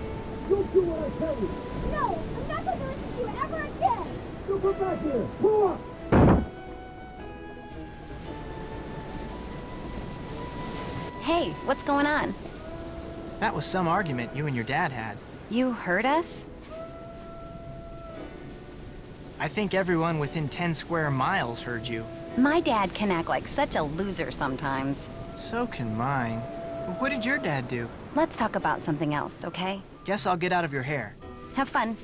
Don't do what I tell you. No, I'm not going to listen to you ever again. You come back here. Pull up. Hey, what's going on? That was some argument you and your dad had. You heard us? I think everyone within 10 square miles heard you. My dad can act like such a loser sometimes. So can mine. But what did your dad do? Let's talk about something else, okay? Guess I'll get out of your hair. Have fun.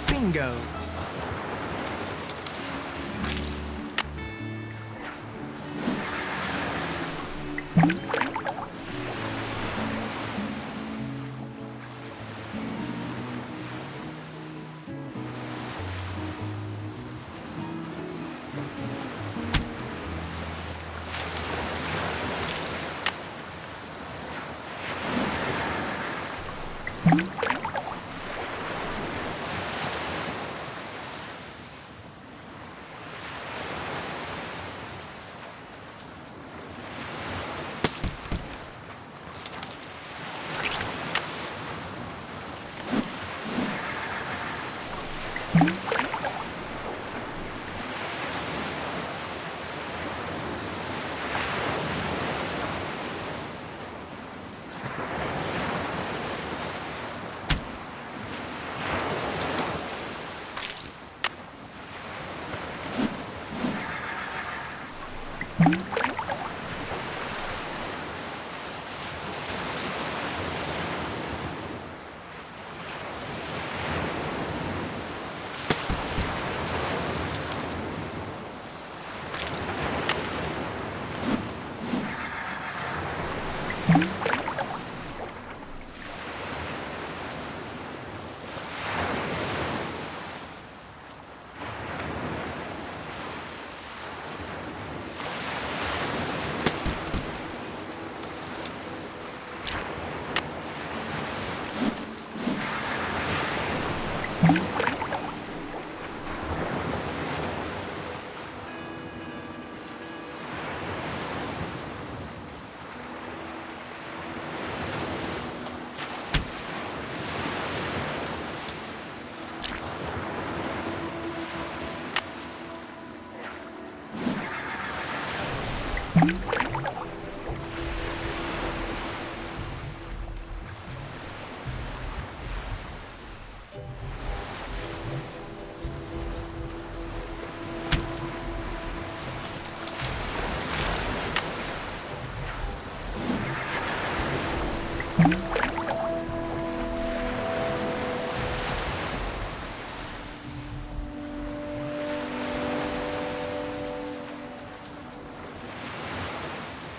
Bingo!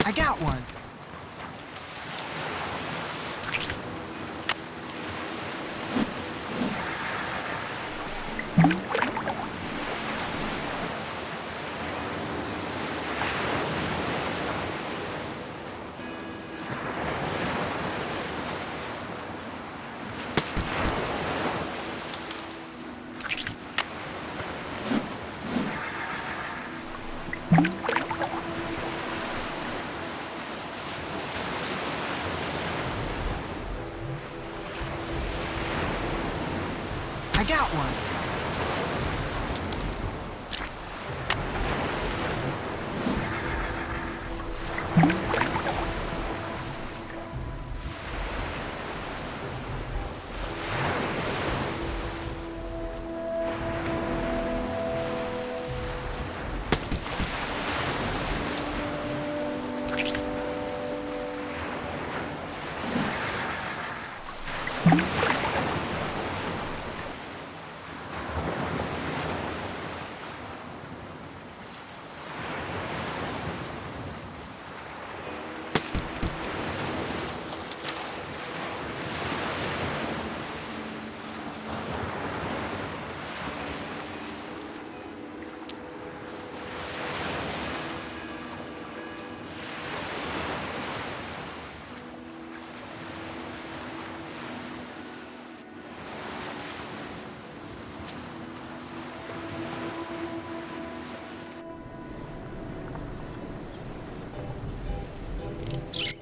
I got one. I got one.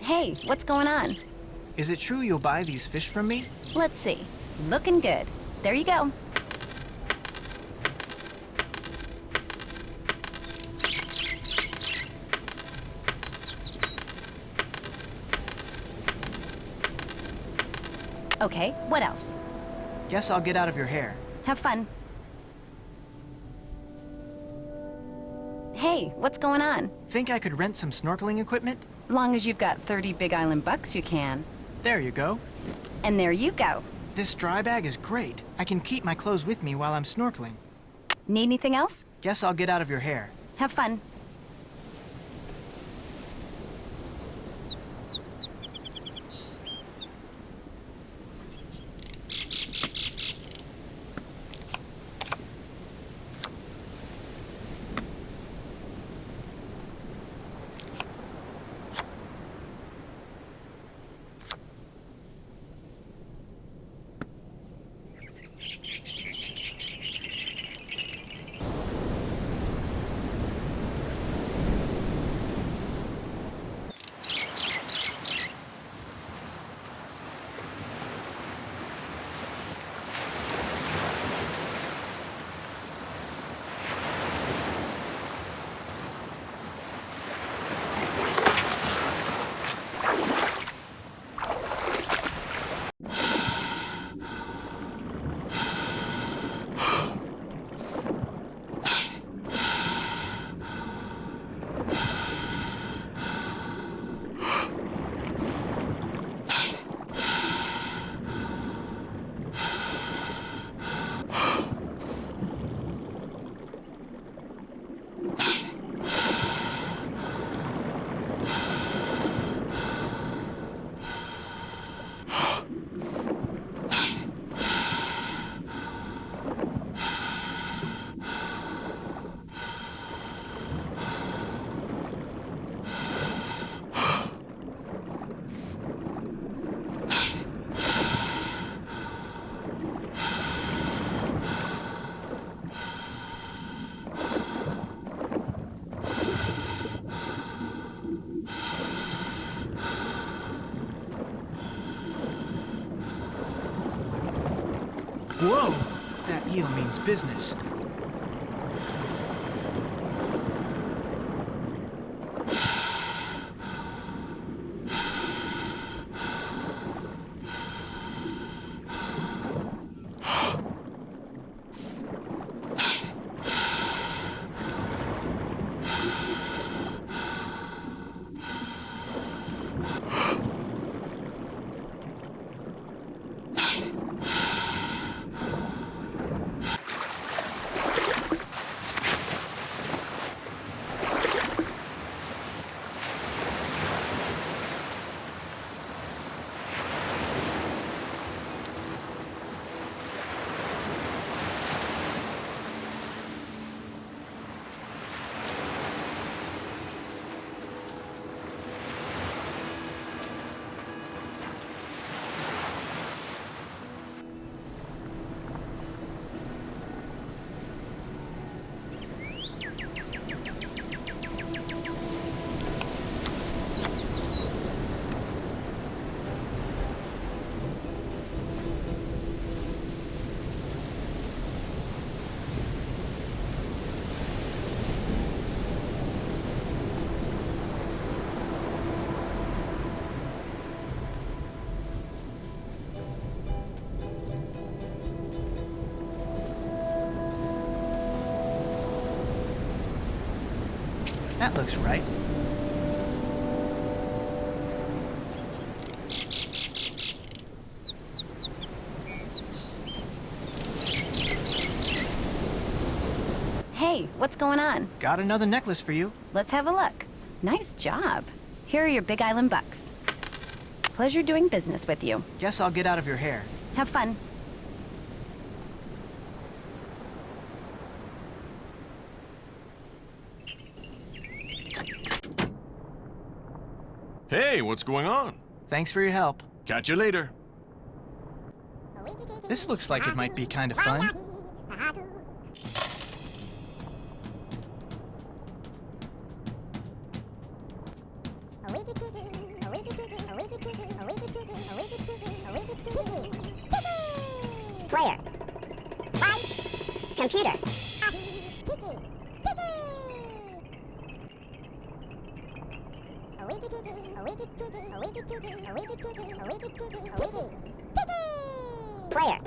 Hey, what's going on? Is it true you'll buy these fish from me? Let's see. Looking good. There you go. Okay, what else? Guess I'll get out of your hair. Have fun. Hey, what's going on? Think I could rent some snorkeling equipment? Long as you've got 30 Big Island bucks, you can. There you go. And there you go. This dry bag is great. I can keep my clothes with me while I'm snorkeling. Need anything else? Guess I'll get out of your hair. Have fun. That eel means business. That looks right. Hey, what's going on? Got another necklace for you. Let's have a look. Nice job. Here are your Big Island bucks. Pleasure doing business with you. Guess I'll get out of your hair. Have fun. Hey, what's going on? Thanks for your help. Catch you later. This looks like it might be kind of fun. Player. Computer. Player.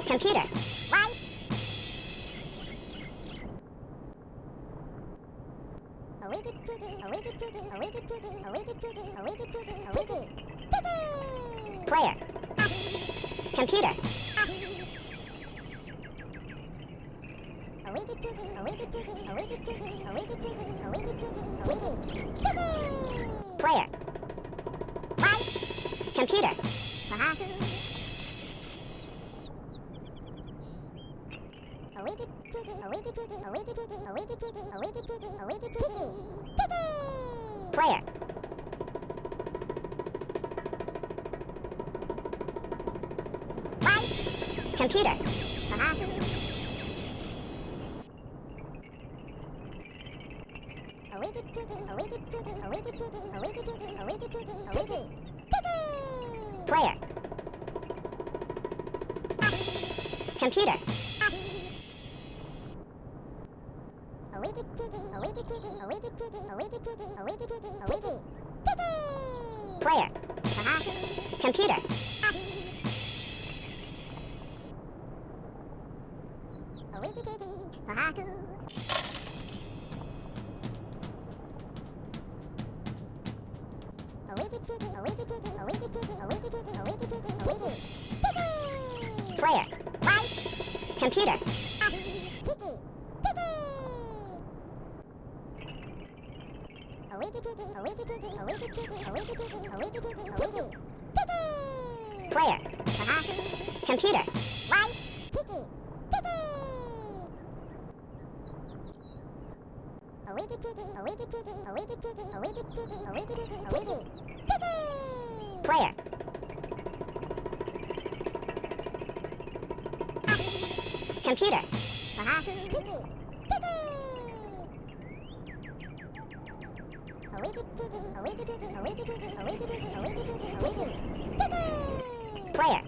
Computer. Player. Computer. Player. Computer. Player. Computer. Player. Computer. Player. Computer. Player. Computer. Player. Computer. Player. Computer. Player. Computer. Player.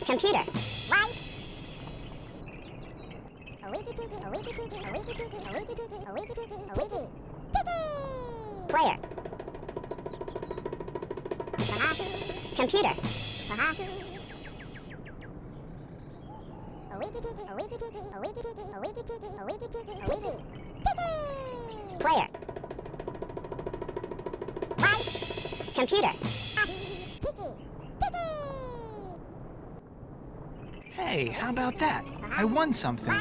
Computer. Player. Computer. Player. Computer. Hey, how about that? I won something.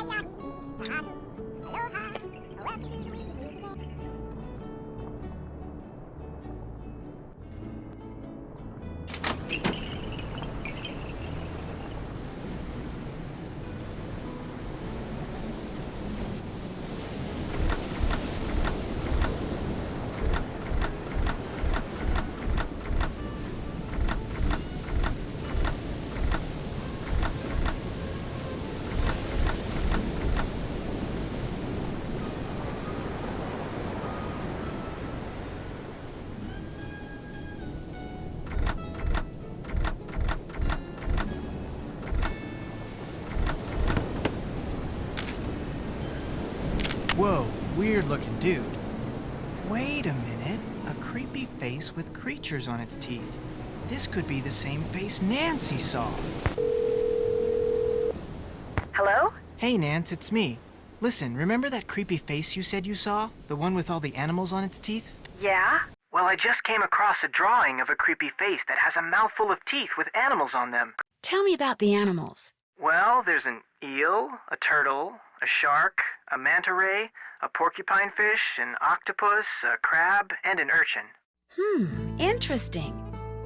Whoa, weird-looking dude. Wait a minute. A creepy face with creatures on its teeth. This could be the same face Nancy saw. Hello? Hey, Nance, it's me. Listen, remember that creepy face you said you saw? The one with all the animals on its teeth? Yeah? Well, I just came across a drawing of a creepy face that has a mouthful of teeth with animals on them. Tell me about the animals. Well, there's an eel, a turtle, a shark, a manta ray, a porcupine fish, an octopus, a crab, and an urchin. Interesting.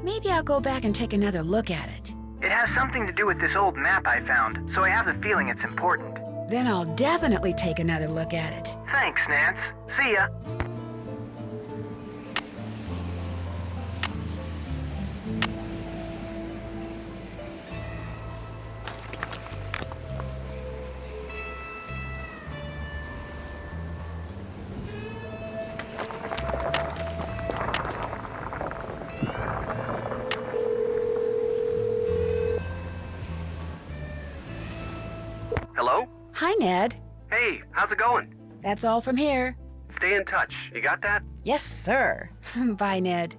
Maybe I'll go back and take another look at it. It has something to do with this old map I found, so I have the feeling it's important. Then I'll definitely take another look at it. Thanks, Nance. See ya. Hello? Hi, Ned. Hey, how's it going? That's all from here. Stay in touch. You got that? Yes, sir. Bye, Ned.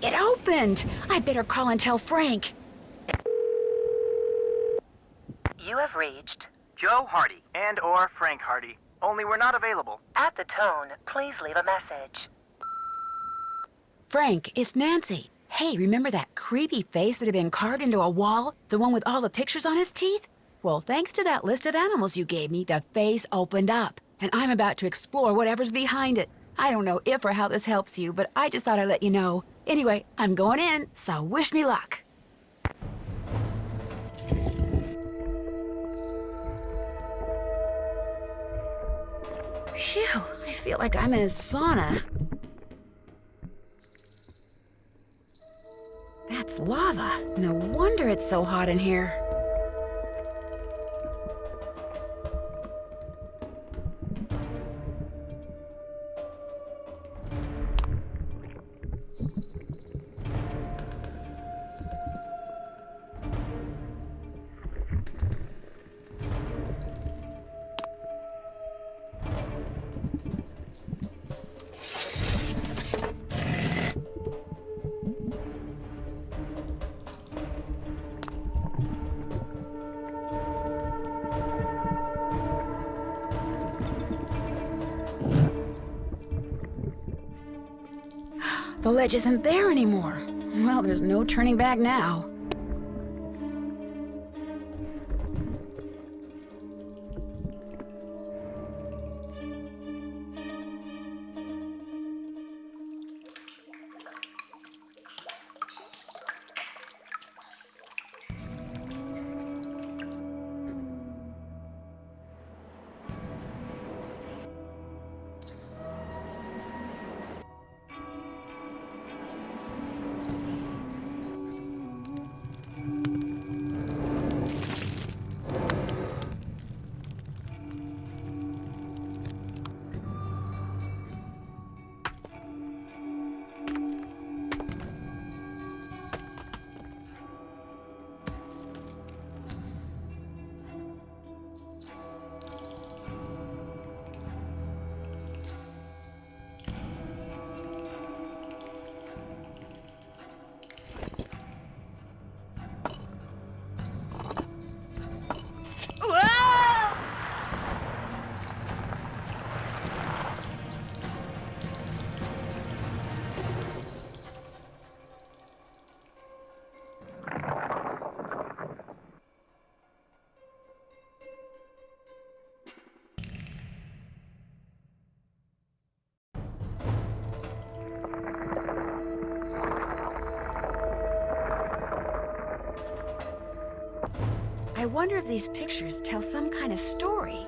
It opened! I better call and tell Frank. You have reached Joe Hardy and/or Frank Hardy. Only we're not available. at the tone. Please leave a message. Frank, it's Nancy. Hey, remember that creepy face that had been carved into a wall? The one with all the pictures on its teeth? Well, thanks to that list of animals you gave me, the face opened up, and I'm about to explore whatever's behind it. I don't know if or how this helps you, but I just thought I'd let you know. Anyway, I'm going in, so wish me luck. Phew, I feel like I'm in a sauna. That's lava. No wonder it's so hot in here. The ledge isn't there anymore. Well, there's no turning back now. I wonder if these pictures tell some kind of story.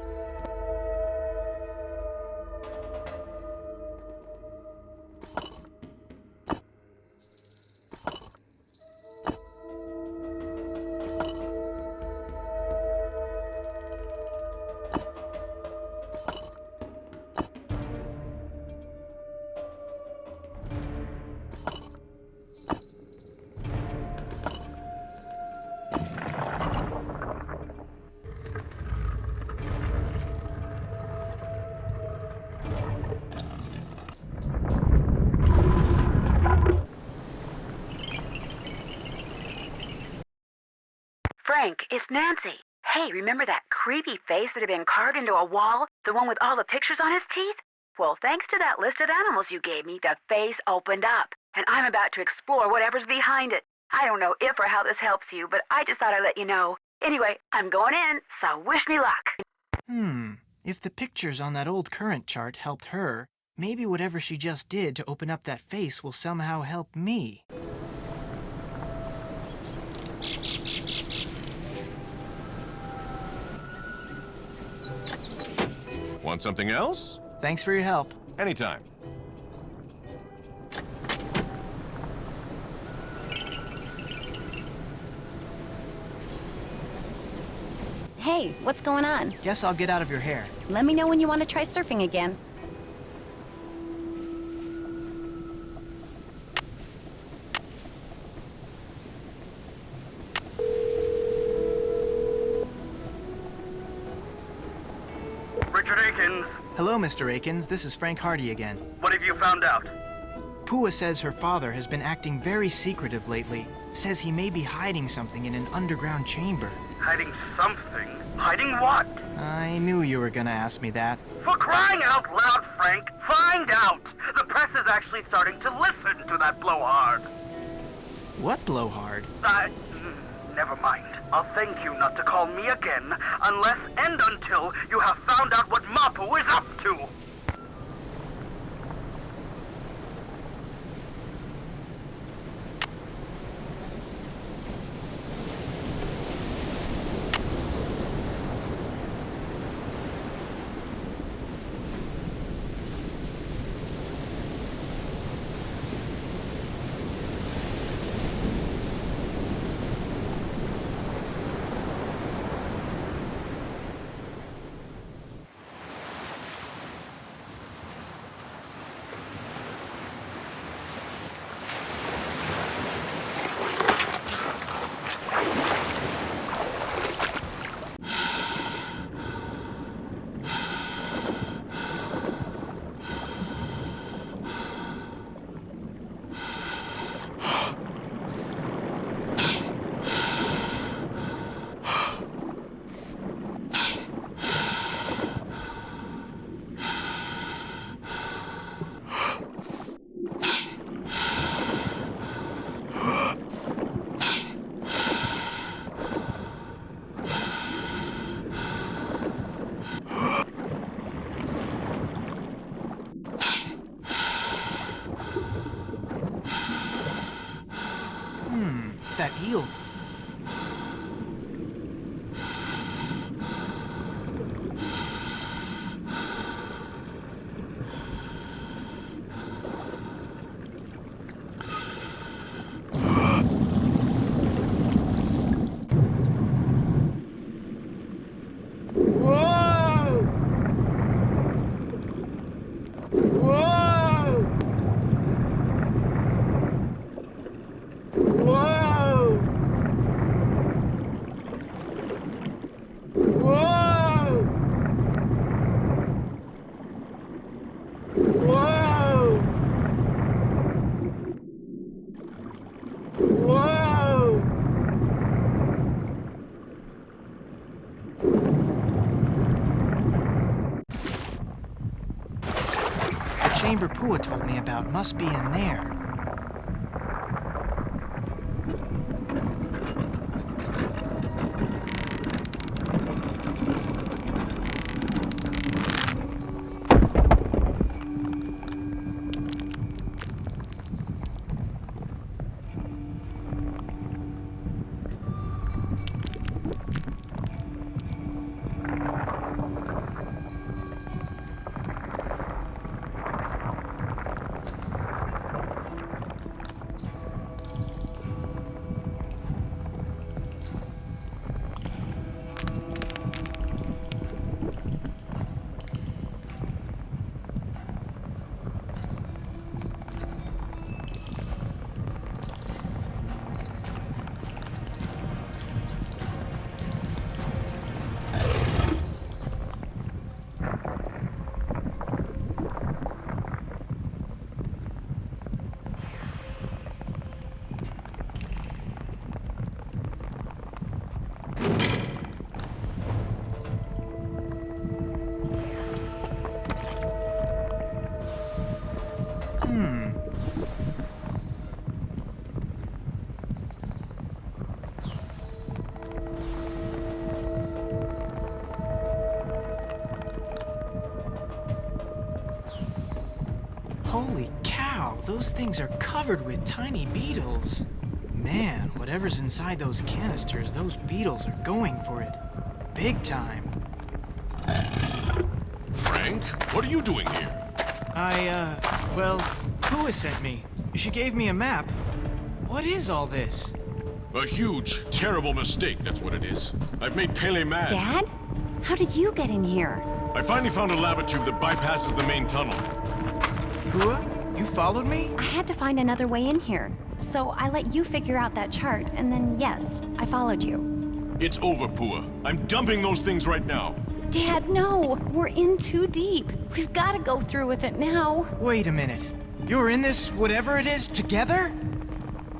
Frank, it's Nancy. Hey, remember that creepy face that had been carved into a wall? The one with all the pictures on his teeth? Well, thanks to that list of animals you gave me, the face opened up, and I'm about to explore whatever's behind it. I don't know if or how this helps you, but I just thought I'd let you know. Anyway, I'm going in, so wish me luck. If the pictures on that old current chart helped her, maybe whatever she just did to open up that face will somehow help me. Want something else? Thanks for your help. Anytime. Hey, what's going on? Guess I'll get out of your hair. Let me know when you want to try surfing again. Richard Akins. Hello, Mr. Akins. This is Frank Hardy again. What have you found out? Pua says her father has been acting very secretive lately. Says he may be hiding something in an underground chamber. Hiding something? Hiding what? I knew you were gonna ask me that. For crying out loud, Frank, find out! The press is actually starting to listen to that blowhard. What blowhard? Never mind. I'll thank you not to call me again unless and until you have found out what Mapu is up to. That eel. The chamber Pua told me about must be in there. Holy cow, those things are covered with tiny beetles. Man, whatever's inside those canisters, those beetles are going for it. Big time. Frank, what are you doing here? Well, Pua sent me. She gave me a map. What is all this? A huge, terrible mistake, that's what it is. I've made Pele mad. Dad? How did you get in here? I finally found a lava tube that bypasses the main tunnel. Pua, you followed me? I had to find another way in here. So I let you figure out that chart, and then yes, I followed you. It's over, Pua. I'm dumping those things right now. Dad, no! We're in too deep. We've got to go through with it now. Wait a minute. You're in this whatever it is together?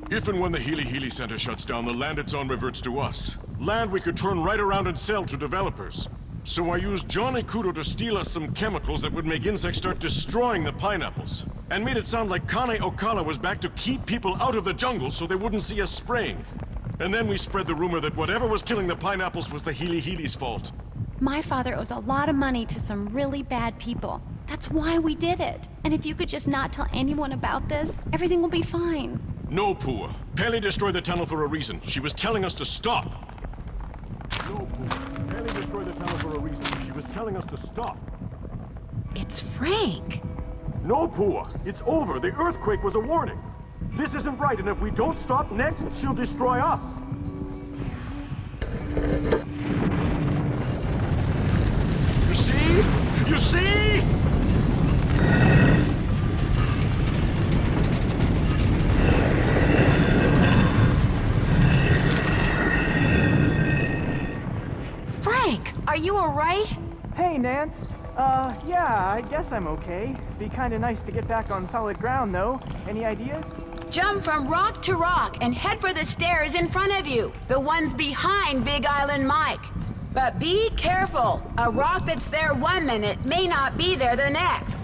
If and when the Hilihili Center shuts down, the land it's on reverts to us. Land we could turn right around and sell to developers. So I used Johnny Kudo to steal us some chemicals that would make insects start destroying the pineapples. And made it sound like Kāne Ōkala was back to keep people out of the jungle so they wouldn't see us spraying. And then we spread the rumor that whatever was killing the pineapples was the Hilihili's fault. My father owes a lot of money to some really bad people. That's why we did it. And if you could just not tell anyone about this, everything will be fine. No, Pua. Pele destroyed the tunnel for a reason. She was telling us to stop. No, Pua. Pele destroyed the tunnel for a reason. She was telling us to stop. It's Frank. No, Pua. It's over. The earthquake was a warning. This isn't right, and if we don't stop next, she'll destroy us. You see? You see? Frank, are you all right? Hey, Nance. Yeah, I guess I'm okay. Be kinda nice to get back on solid ground, though. Any ideas? Jump from rock to rock and head for the stairs in front of you, the ones behind Big Island Mike. But be careful. A rock that's there 1 minute may not be there the next.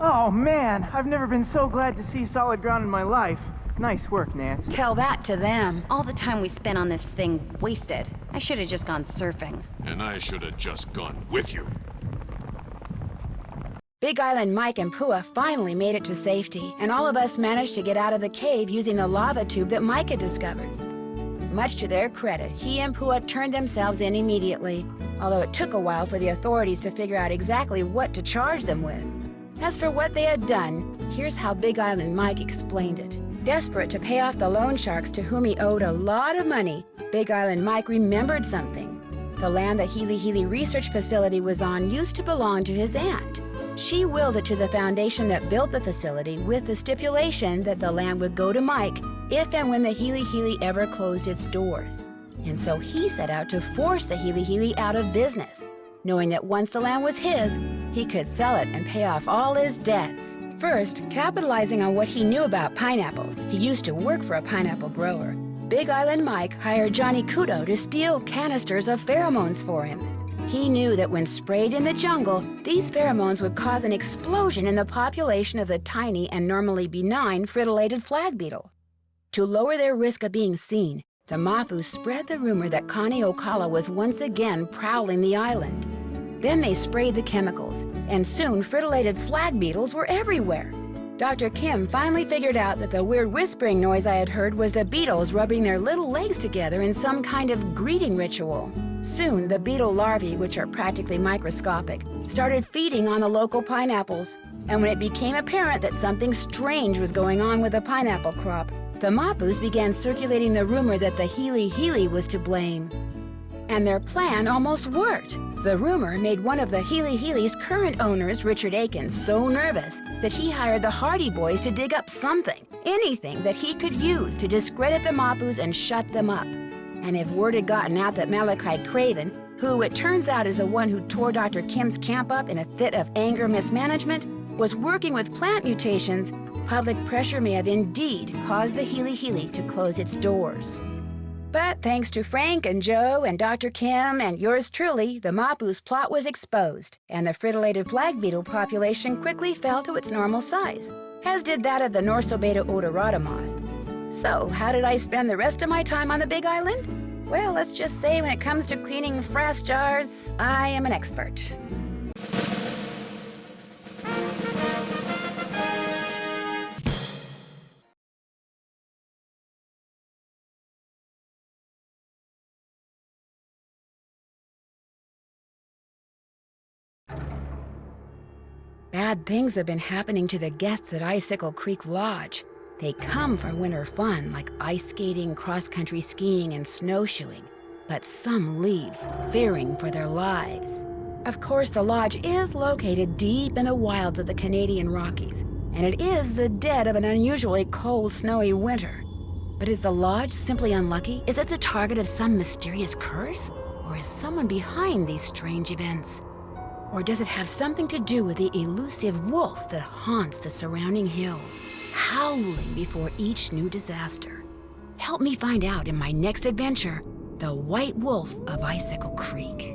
Oh man, I've never been so glad to see solid ground in my life. Nice work, Nance. Tell that to them. All the time we spent on this thing wasted. I should have just gone surfing. And I should have just gone with you. Big Island Mike and Pua finally made it to safety, and all of us managed to get out of the cave using the lava tube that Mike had discovered. Much to their credit, he and Pua turned themselves in immediately, although it took a while for the authorities to figure out exactly what to charge them with. As for what they had done, here's how Big Island Mike explained it. Desperate to pay off the loan sharks to whom he owed a lot of money, Big Island Mike remembered something. The land the Hilihili Research Facility was on used to belong to his aunt. She willed it to the foundation that built the facility with the stipulation that the land would go to Mike if and when the Hilihili ever closed its doors. And so he set out to force the Hilihili out of business, knowing that once the land was his, he could sell it and pay off all his debts. First, capitalizing on what he knew about pineapples, he used to work for a pineapple grower. Big Island Mike hired Johnny Kudo to steal canisters of pheromones for him. He knew that when sprayed in the jungle, these pheromones would cause an explosion in the population of the tiny and normally benign fritillated flag beetle. To lower their risk of being seen, the Mapu spread the rumor that Kāne Ōkala was once again prowling the island. Then they sprayed the chemicals, and soon fritillated flag beetles were everywhere. Dr. Kim finally figured out that the weird whispering noise I had heard was the beetles rubbing their little legs together in some kind of greeting ritual. Soon, the beetle larvae, which are practically microscopic, started feeding on the local pineapples. And when it became apparent that something strange was going on with the pineapple crop, the Mapus began circulating the rumor that the Hilihili was to blame. And their plan almost worked. The rumor made one of the Hilihili's current owners, Richard Aiken, so nervous that he hired the Hardy Boys to dig up something, anything that he could use to discredit the Mapus and shut them up. And if word had gotten out that Malachi Craven, who it turns out is the one who tore Dr. Kim's camp up in a fit of anger mismanagement, was working with plant mutations, public pressure may have indeed caused the Hilihili to close its doors. But thanks to Frank and Joe and Dr. Kim and yours truly, the Mapu's plot was exposed, and the fritillated flag beetle population quickly fell to its normal size, as did that of the Norsobeta odorata moth. So, how did I spend the rest of my time on the Big Island? Well, let's just say when it comes to cleaning frass jars, I am an expert. Bad things have been happening to the guests at Icicle Creek Lodge. They come for winter fun, like ice skating, cross-country skiing, and snowshoeing. But some leave, fearing for their lives. Of course, the lodge is located deep in the wilds of the Canadian Rockies, and it is the dead of an unusually cold, snowy winter. But is the lodge simply unlucky? Is it the target of some mysterious curse? Or is someone behind these strange events? Or does it have something to do with the elusive wolf that haunts the surrounding hills, howling before each new disaster? Help me find out in my next adventure, The White Wolf of Icicle Creek.